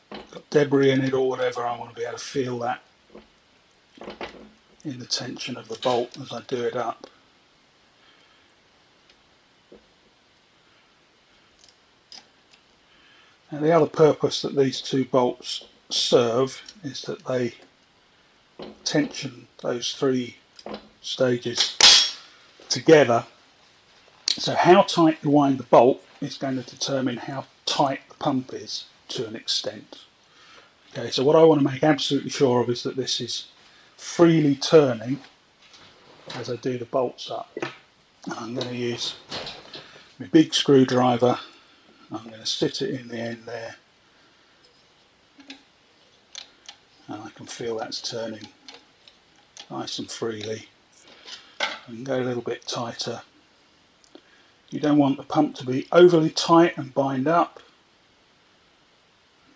Speaker 1: got debris in it or whatever, I want to be able to feel that in the tension of the bolt as I do it up. Now the other purpose that these 2 bolts serve is that they tension those 3 stages together. So how tight you wind the bolt is going to determine how tight the pump is to an extent. Okay, so what I want to make absolutely sure of is that this is freely turning as I do the bolts up. I'm going to use my big screwdriver. I'm going to sit it in the end there, and I can feel that's turning nice and freely. I can go a little bit tighter. You don't want the pump to be overly tight and bind up,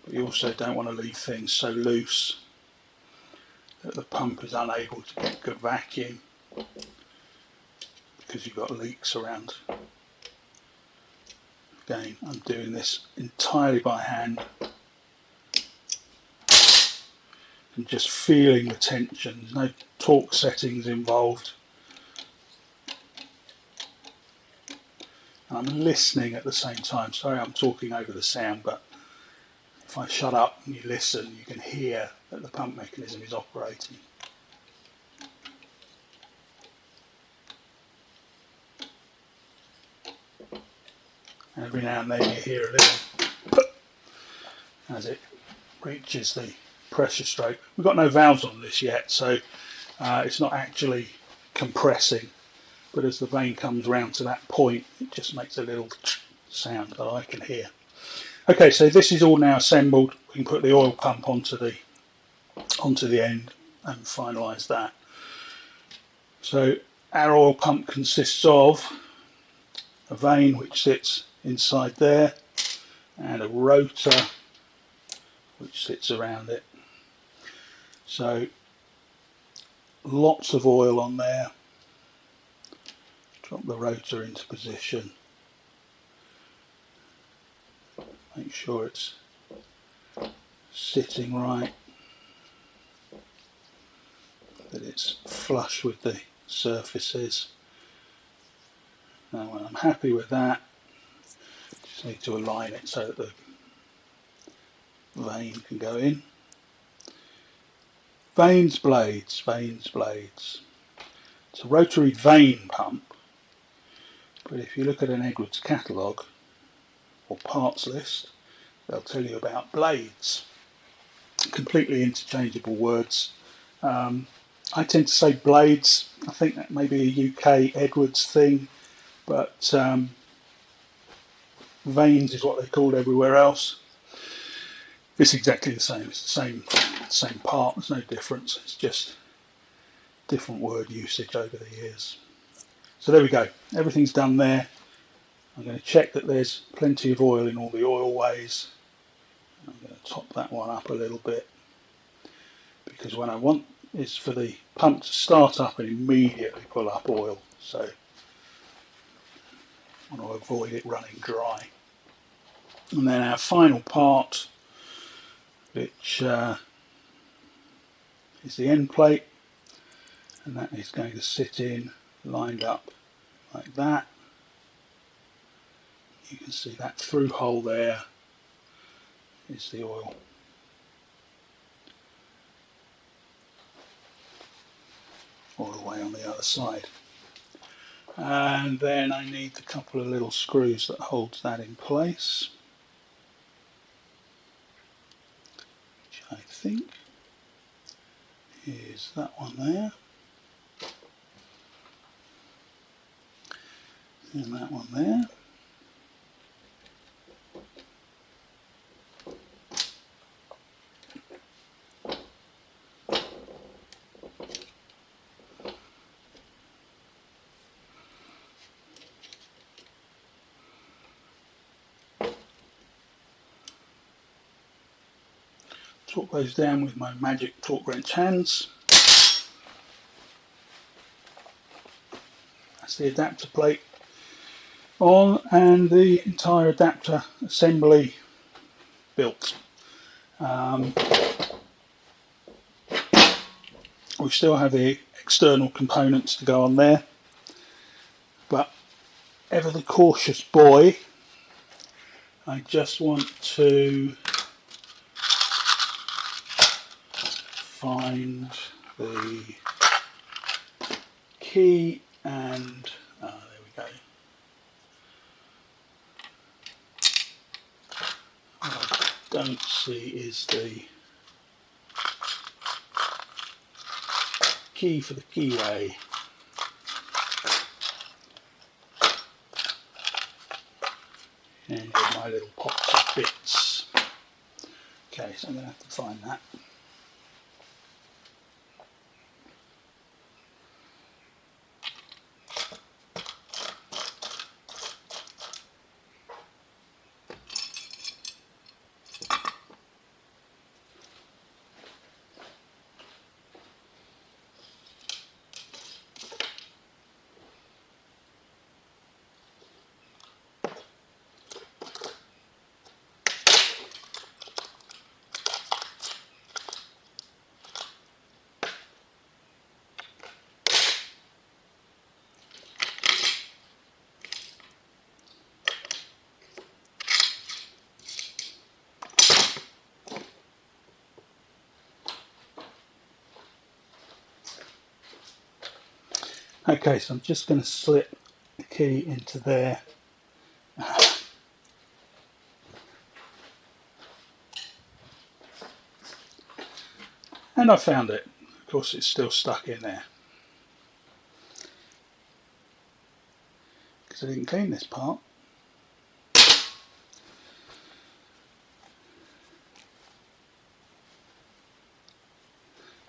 Speaker 1: but you also don't want to leave things so loose that the pump is unable to get good vacuum because you've got leaks around. Again, I'm doing this entirely by hand and just feeling the tension. There's no torque settings involved. And I'm listening at the same time. Sorry I'm talking over the sound, but if I shut up and you listen, you can hear that the pump mechanism is operating. And every now and then you hear a little as it reaches the pressure stroke. We've got no valves on this yet, so it's not actually compressing, but as the vane comes round to that point, it just makes a little sound that I can hear. Okay, so this is all now assembled. We can put the oil pump onto the end and finalise that. So our oil pump consists of a vane which sits inside there and a rotor which sits around it. So lots of oil on there. Drop the rotor into position. Make sure it's sitting right, that it's flush with the surfaces. Now when I'm happy with that, just need to align it so that the vane can go in. Vanes, blades, vanes, blades. It's a rotary vane pump, but if you look at an Edwards catalogue or parts list, they'll tell you about blades. Completely interchangeable words. I tend to say blades. I think that may be a UK Edwards thing, but vanes is what they're called everywhere else. It's exactly the same. It's the same part. There's no difference. It's just different word usage over the years. So there we go. Everything's done there. I'm going to check that there's plenty of oil in all the oil ways. I'm going to top that one up a little bit, because what I want is for the pump to start up and immediately pull up oil. So I want to avoid it running dry. And then our final part, which is the end plate, and that is going to sit in lined up like that. You can see that through hole there is the oil. All the way on the other side. And then I need a couple of little screws that holds that in place, which I think is that one there, and that one there. Torque those down with my magic torque wrench hands. That's the adapter plate on and the entire adapter assembly built. We still have the external components to go on there, but ever the cautious boy, I just want to find the key and there we go. What I don't see is the key for the keyway. And my little pots of bits. Okay, so I'm going to have to find that. Okay, so I'm just going to slip the key into there. And I found it. Of course, it's still stuck in there because I didn't clean this part.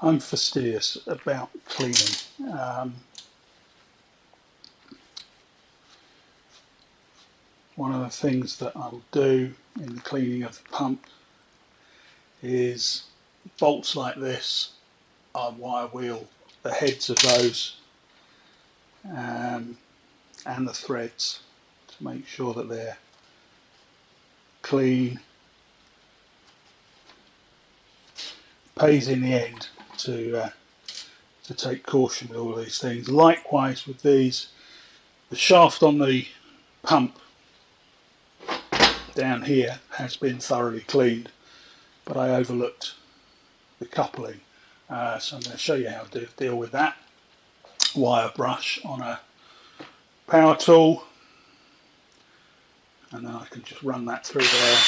Speaker 1: I'm fastidious about cleaning. One of the things that I will do in the cleaning of the pump is bolts like this. I wire wheel the heads of those and the threads to make sure that they're clean. Pays in the end to take caution with all these things. Likewise with these, the shaft on the pump down here has been thoroughly cleaned, but I overlooked the coupling. So I'm going to show you how to deal with that. Wire brush on a power tool, and then I can just run that through there.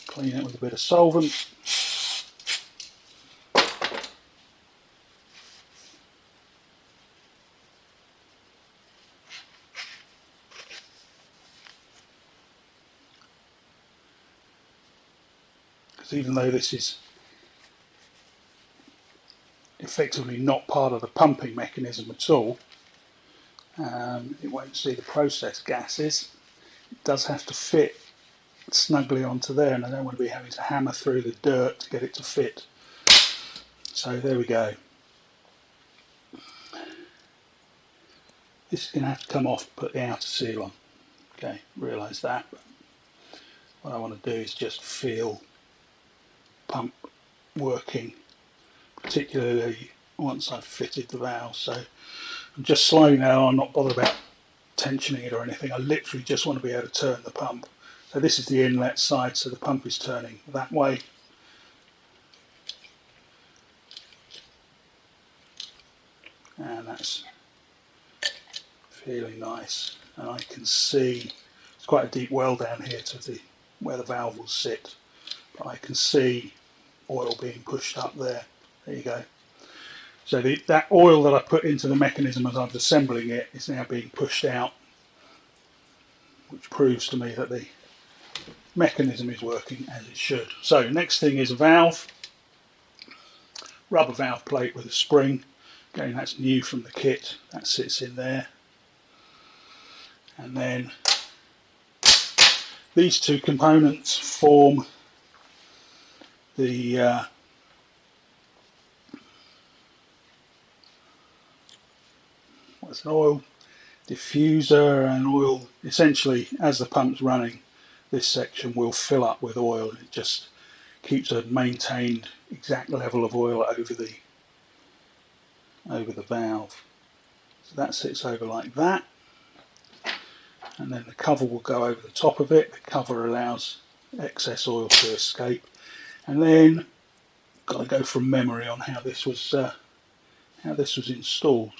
Speaker 1: Clean it with a bit of solvent. Because even though this is effectively not part of the pumping mechanism at all, it won't see the process gases. It does have to fit snugly onto there, and I don't want to be having to hammer through the dirt to get it to fit. So there we go. This is going to have to come off, put the outer seal on. Okay, realise that. But what I want to do is just feel pump working, particularly once I've fitted the valve. So I'm just slowing now. I'm not bothered about tensioning it or anything. I literally just want to be able to turn the pump. So this is the inlet side, so the pump is turning that way. And that's feeling nice. And I can see, it's quite a deep well down here to where the valve will sit. But I can see oil being pushed up there. There you go. So that oil that I put into the mechanism as I was assembling it is now being pushed out, which proves to me that the mechanism is working as it should. So next thing is a valve, rubber valve plate with a spring. Again, that's new from the kit, that sits in there. And then these two components form the what's an oil diffuser and oil. Essentially, as the pump's running, this section will fill up with oil. It just keeps a maintained exact level of oil over the valve. So that sits over like that, and then the cover will go over the top of it. The cover allows excess oil to escape. And then got to go from memory on how this was installed.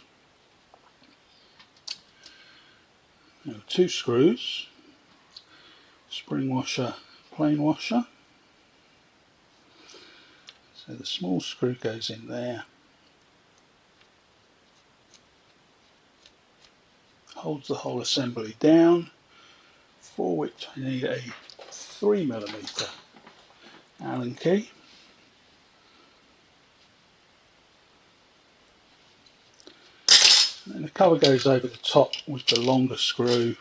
Speaker 1: There are 2 screws, spring washer, plain washer. So the small screw goes in there, holds the whole assembly down, for which I need a 3mm Allen key. And the cover goes over the top with the longer screw.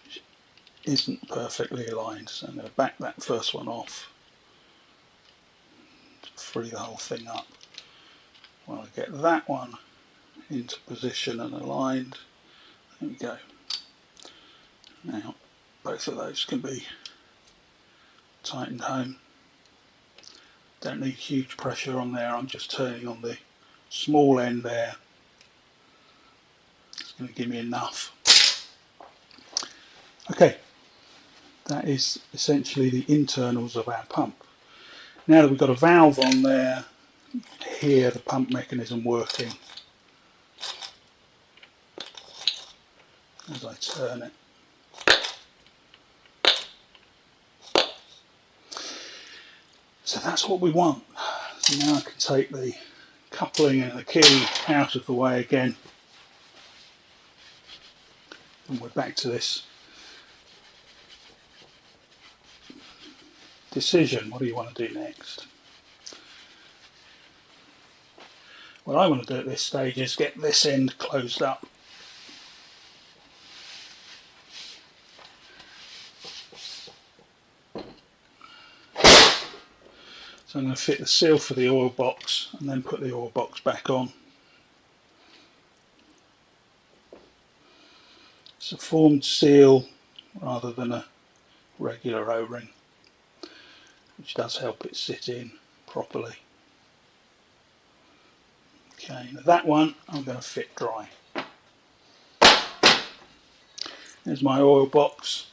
Speaker 1: Which isn't perfectly aligned, so I'm going to back that first one off to free the whole thing up. When I get that one into position and aligned, there we go. Now both of those can be tightened home. Don't need huge pressure on there, I'm just turning on the small end there. It's going to give me enough. Okay, that is essentially the internals of our pump. Now that we've got a valve on there, hear the pump mechanism working as I turn it. So that's what we want. So now I can take the coupling and the key out of the way again, and we're back to this decision. What do you want to do next? What I want to do at this stage is get this end closed up. So I'm going to fit the seal for the oil box and then put the oil box back on. It's a formed seal rather than a regular O-ring, which does help it sit in properly. Okay, now that one I'm going to fit dry. There's my oil box.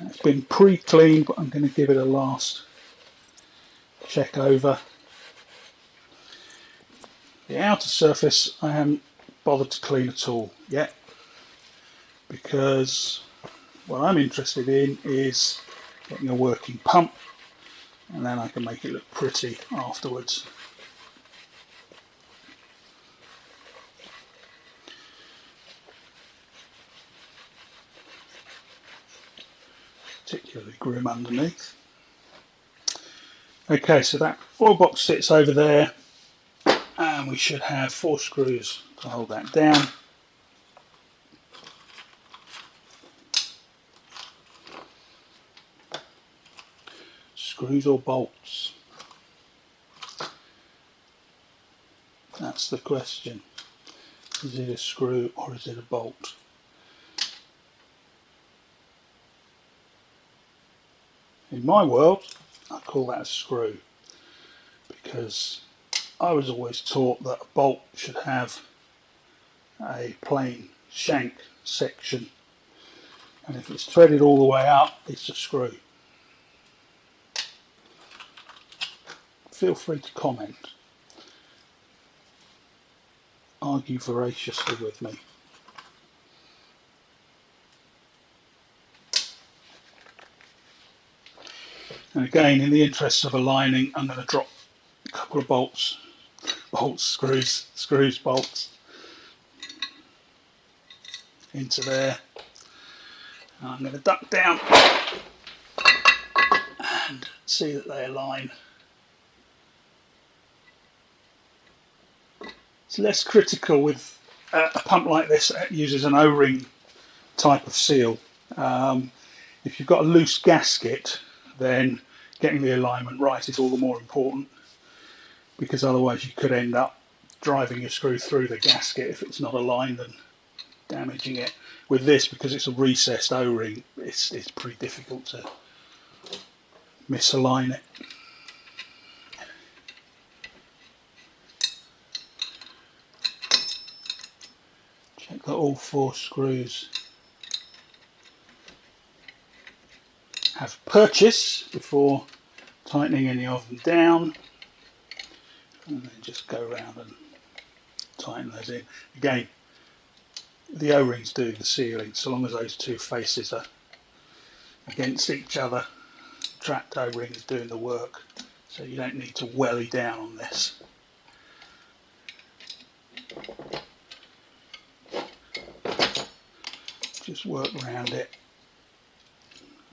Speaker 1: It's been pre-cleaned, but I'm going to give it a last check over. The outer surface I haven't bothered to clean at all yet, because what I'm interested in is getting a working pump, and then I can make it look pretty afterwards. Particularly grim underneath. Okay, so that oil box sits over there, and we should have 4 screws to hold that down. Screws or bolts? That's the question. Is it a screw or is it a bolt? In my world, I call that a screw, because I was always taught that a bolt should have a plain shank section, and if it's threaded all the way up, it's a screw. Feel free to comment. Argue voraciously with me. And again, in the interests of aligning, I'm going to drop a couple of bolts, screws, bolts into there. And I'm going to duck down and see that they align. It's less critical with a pump like this that uses an O-ring type of seal. If you've got a loose gasket, then getting the alignment right is all the more important, because otherwise you could end up driving your screw through the gasket if it's not aligned and damaging it. With this, because it's a recessed O-ring, it's pretty difficult to misalign it. Check that all 4 screws have purchase before tightening any of them down, and then just go around and tighten those in. Again, the O-ring's doing the sealing, so long as those 2 faces are against each other. Trapped O-ring is doing the work, so you don't need to welly down on this. Just work around it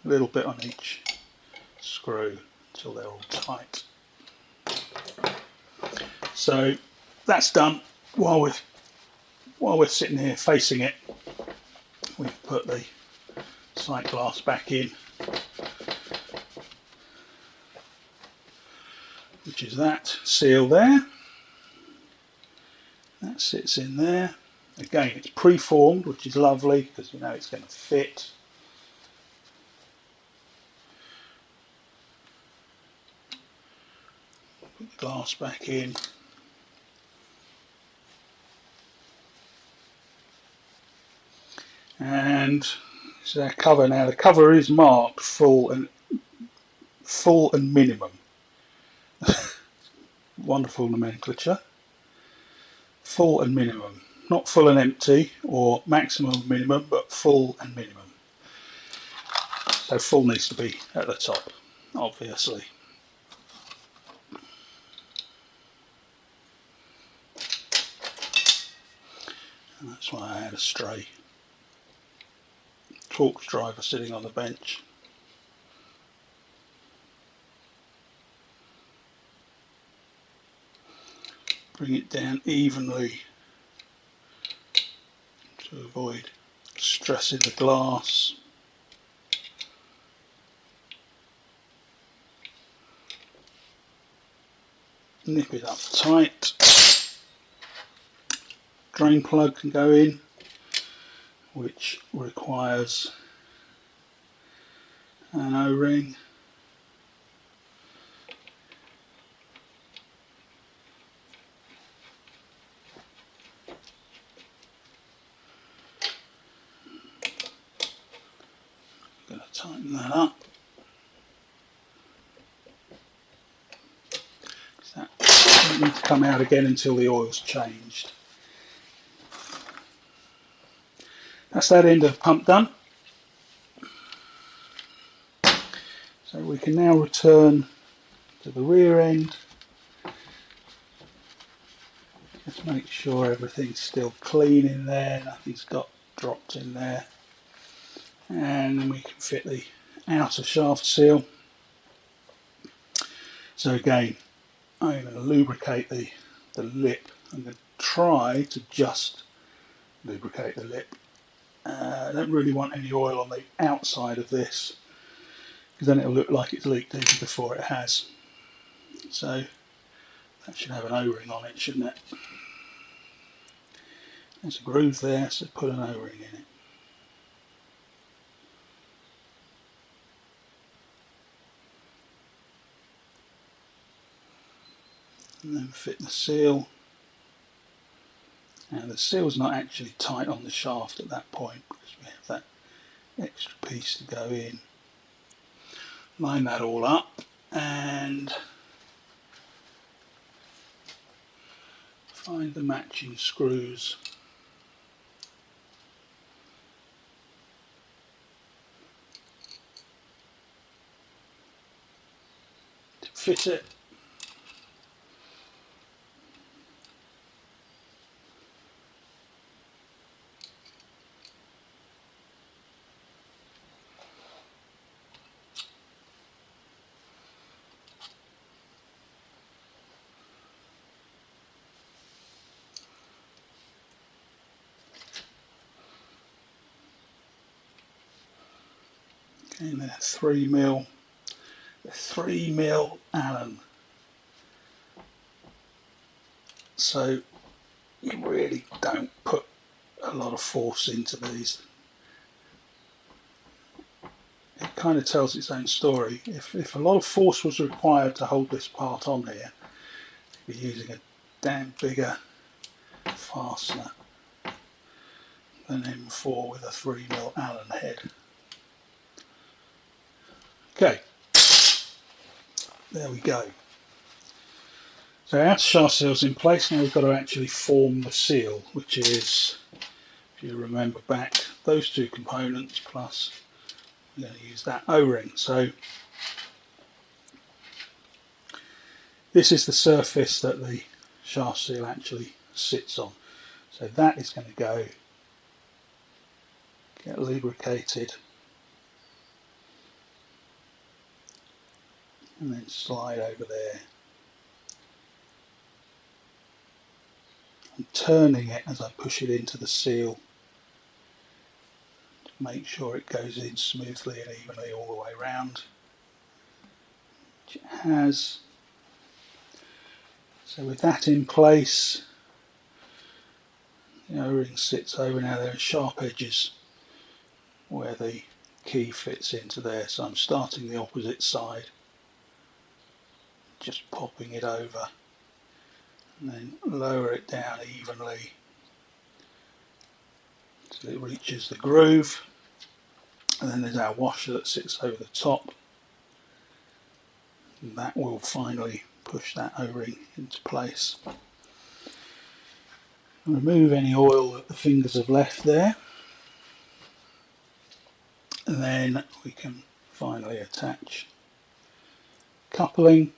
Speaker 1: a little bit on each screw until they're all tight. So that's done. While we're sitting here facing it, we've put the sight glass back in, which is that seal there. That sits in there. Again, it's pre-formed, which is lovely because you know it's going to fit. Put the glass back in. And this is our cover. Now the cover is marked full and minimum. Wonderful nomenclature. Full and minimum, not full and empty or maximum and minimum, but full and minimum. So full needs to be at the top, obviously. And that's why I had a stray Torx driver sitting on the bench. Bring it down evenly to avoid stressing the glass. Nip it up tight. Drain plug can go in, which requires an O-ring. I'm going to tighten that up. That doesn't need to come out again until the oil's changed. That's that end of the pump done. So we can now return to the rear end. Just make sure everything's still clean in there, nothing's got dropped in there. And then we can fit the outer shaft seal. So again, I'm going to lubricate the lip. I'm going to try to just lubricate the lip. I don't really want any oil on the outside of this, because then it'll look like it's leaked even before it has. So that should have an O-ring on it, shouldn't it? There's a groove there, so put an O-ring in it. And then fit the seal. Now the seal's not actually tight on the shaft at that point, because we have that extra piece to go in. Line that all up and find the matching screws. To fit it. And they're 3mm Allen. So you really don't put a lot of force into these. It kind of tells its own story. If a lot of force was required to hold this part on here, you'd be using a damn bigger fastener than M4 with a 3mm Allen head. Okay, there we go. So our shaft seal's in place. Now we've got to actually form the seal, which is, if you remember back, those two components plus we're going to use that O-ring. So this is the surface that the shaft seal actually sits on. So that is going to go, get lubricated, and then slide over there. I'm turning it as I push it into the seal to make sure it goes in smoothly and evenly all the way around, which it has. So with that in place, the O-ring sits over. Now there are sharp edges where the key fits into there, so I'm starting the opposite side, just popping it over and then lower it down evenly till it reaches the groove, and then there's our washer that sits over the top, and that will finally push that O-ring into place. Remove any oil that the fingers have left there, and then we can finally attach coupling.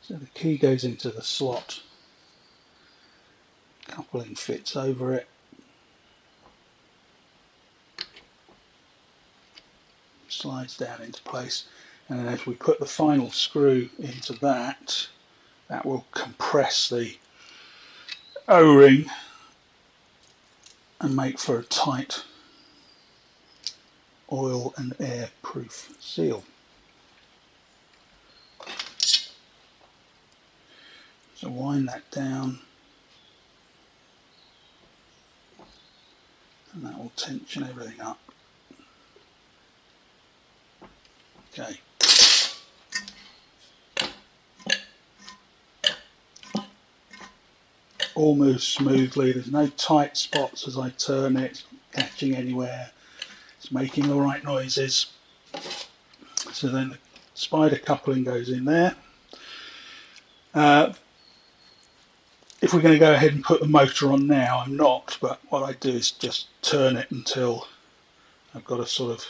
Speaker 1: So the key goes into the slot, coupling fits over it, slides down into place, and then as we put the final screw into that, that will compress the O-ring and make for a tight oil and air proof seal. So wind that down, and that will tension everything up. Okay. All moves smoothly, there's no tight spots as I turn it, it's not catching anywhere, it's making the right noises. So then the spider coupling goes in there. If we're going to go ahead and put the motor on now, I'm not, but what I do is just turn it until I've got a sort of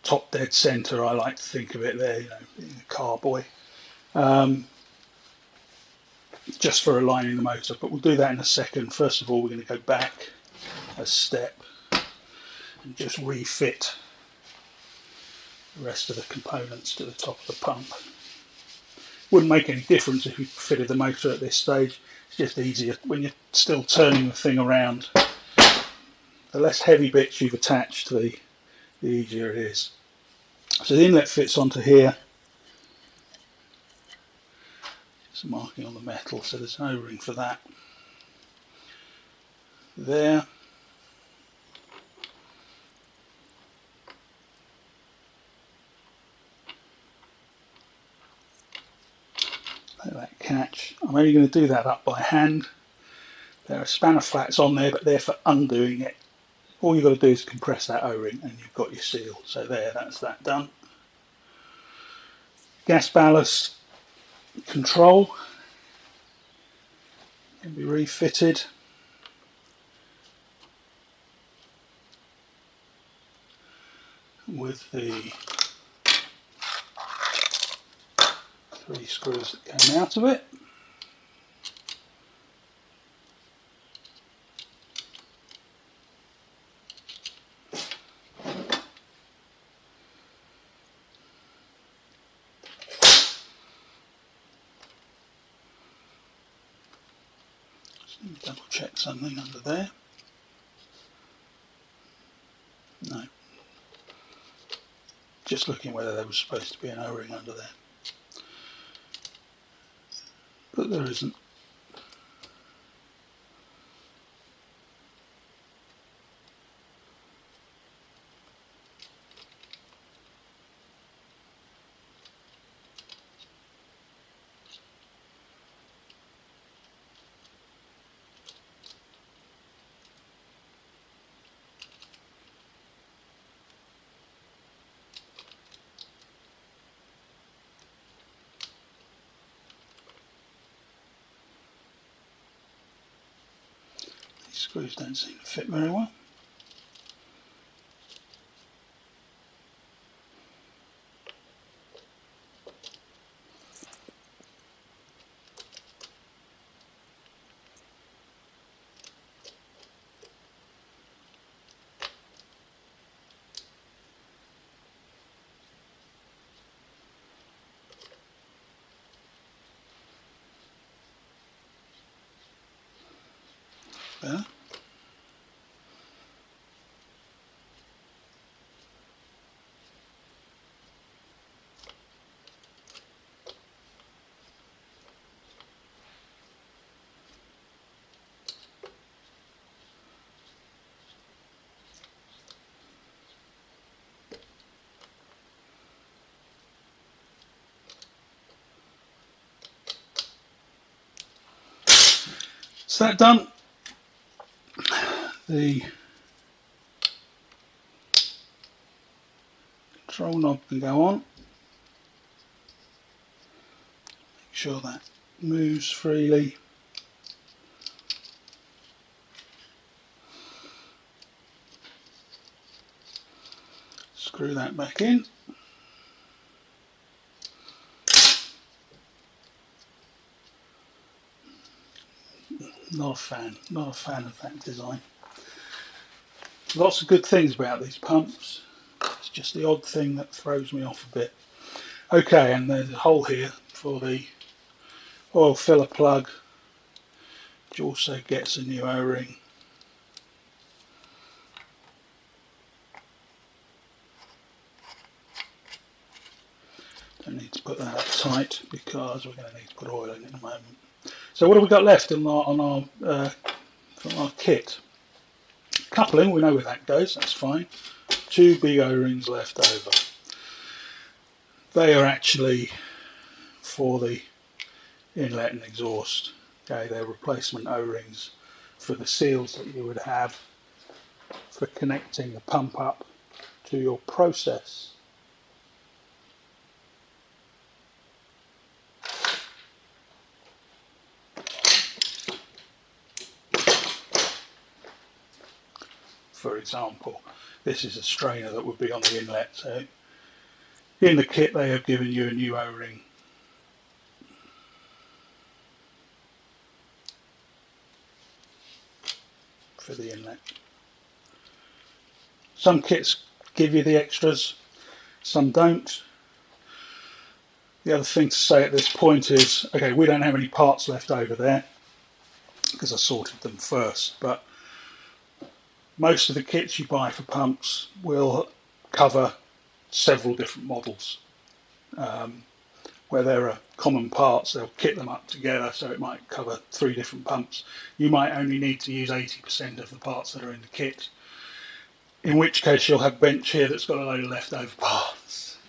Speaker 1: top dead centre, I like to think of it there, you know, being a car boy. Just for aligning the motor, but we'll do that in a second. First of all, we're going to go back a step and just refit the rest of the components to the top of the pump. Wouldn't make any difference if you fitted the motor at this stage, it's just easier when you're still turning the thing around. The less heavy bits you've attached, the easier it is. So the inlet fits onto here. There's a marking on the metal, so there's an O-ring for that. There. Let that catch. I'm only going to do that up by hand. There are spanner flats on there, but they're for undoing it. All you've got to do is compress that O-ring and you've got your seal. So there, that's that done. Gas ballast control can be refitted. With the 3 screws that came out of it. Just let me double check something under there. No. Just looking whether there was supposed to be an O-ring under there. But there isn't. These screws don't seem to fit very well. There. Is that done? the control knob can go on. Make sure that moves freely. Screw that back in. Not a fan of that design. Lots of good things about these pumps. It's just the odd thing that throws me off a bit. Okay, and there's a hole here for the oil filler plug, which also gets a new O-ring. Don't need to put that up tight because we're going to need to put oil in a moment. So what have we got left on our kit? Coupling, we know where that goes, that's fine. 2 big O-rings left over. They are actually for the inlet and exhaust. Okay, they're replacement O-rings for the seals that you would have for connecting the pump up to your process. For example, this is a strainer that would be on the inlet, so in the kit they have given you a new O-ring for the inlet. Some kits give you the extras, some don't. The other thing to say at this point is, okay, we don't have any parts left over there because I sorted them first, but most of the kits you buy for pumps will cover several different models. Where there are common parts, they'll kit them up together, so it might cover 3 different pumps. You might only need to use 80% of the parts that are in the kit, in which case you'll have a bench here that's got a load of leftover parts.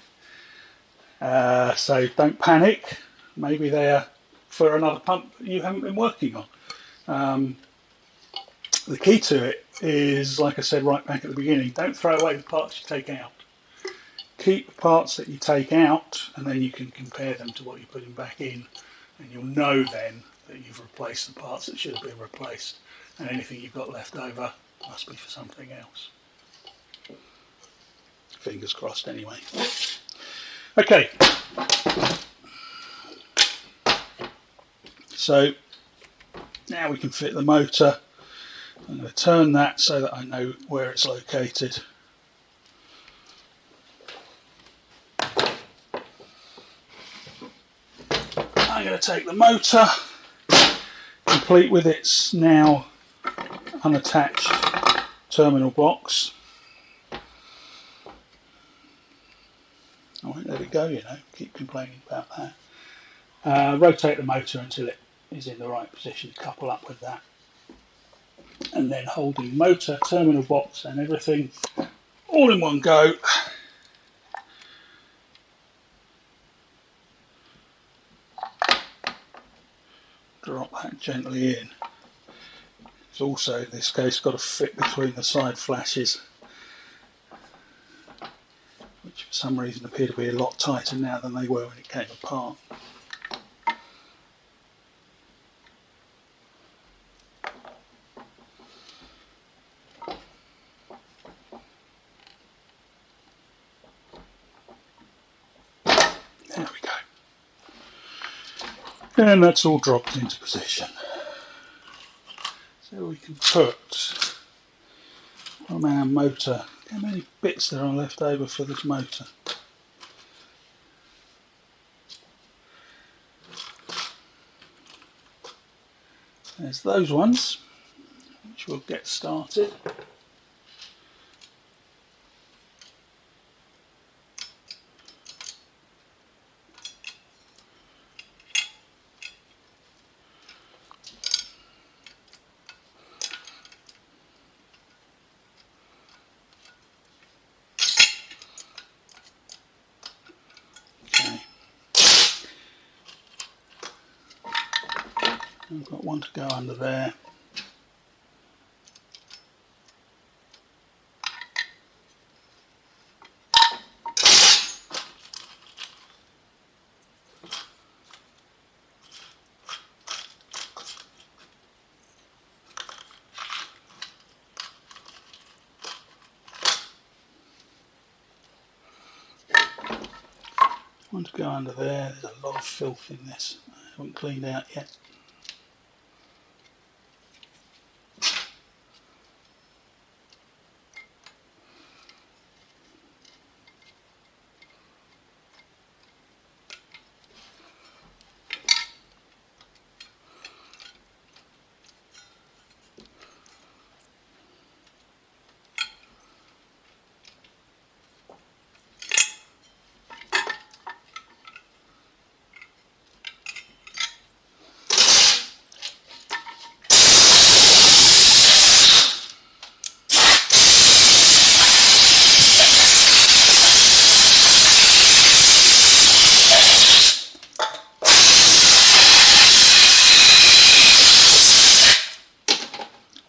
Speaker 1: So don't panic, maybe they're for another pump that you haven't been working on. The key to it is, like I said right back at the beginning, don't throw away the parts you take out. Keep the parts that you take out, and then you can compare them to what you're putting back in, and you'll know then that you've replaced the parts that should have been replaced, and anything you've got left over must be for something else. Fingers crossed anyway. Okay, so now we can fit the motor. I'm going to turn that so that I know where it's located. I'm going to take the motor, complete with its now unattached terminal box. I won't let it go, you know, keep complaining about that. Rotate the motor until it is in the right position to couple up with that. And then holding motor, terminal box and everything all in one go. Drop that gently in. It's also, in this case, got to fit between the side flashes, which for some reason appear to be a lot tighter now than they were when it came apart. There we go. And that's all dropped into position. So we can put on our motor, how many bits there are left over for this motor? There's those ones, which we'll get started. I've got one to go under there. One to go under there. There's a lot of filth in this. I haven't cleaned out yet.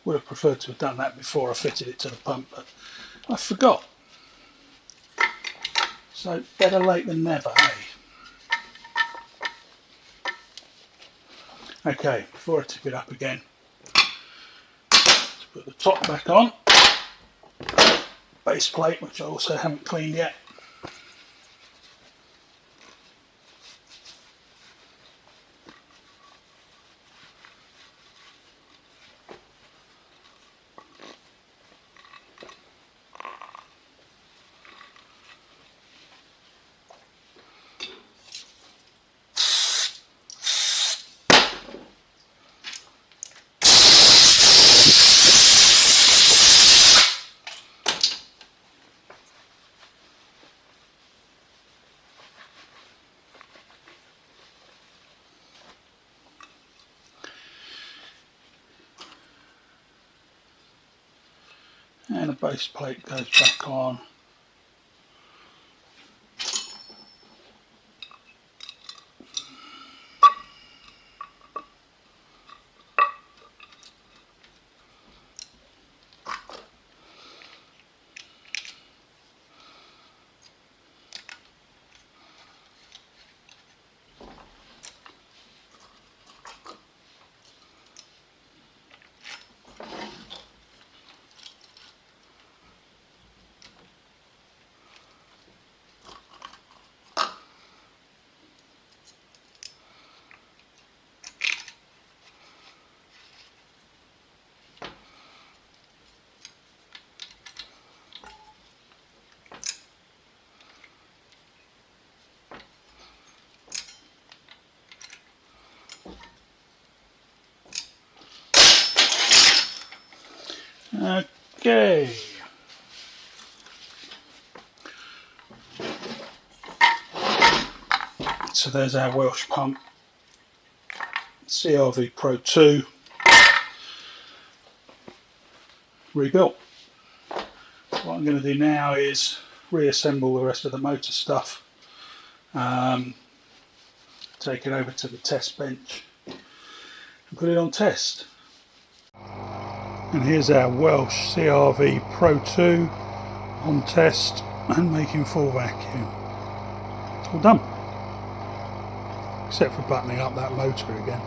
Speaker 1: Would have preferred to have done that before I fitted it to the pump, but I forgot. So better late than never, eh? Okay, before I tip it up again, let's put the top back on. Base plate, which I also haven't cleaned yet. And the base plate goes back on. Okay. So there's our Welch pump, CRVpro2, rebuilt. What I'm going to do now is reassemble the rest of the motor stuff, take it over to the test bench and put it on test. And here's our Welch CRVpro2 on test and making full vacuum. It's all done, except for buttoning up that motor again.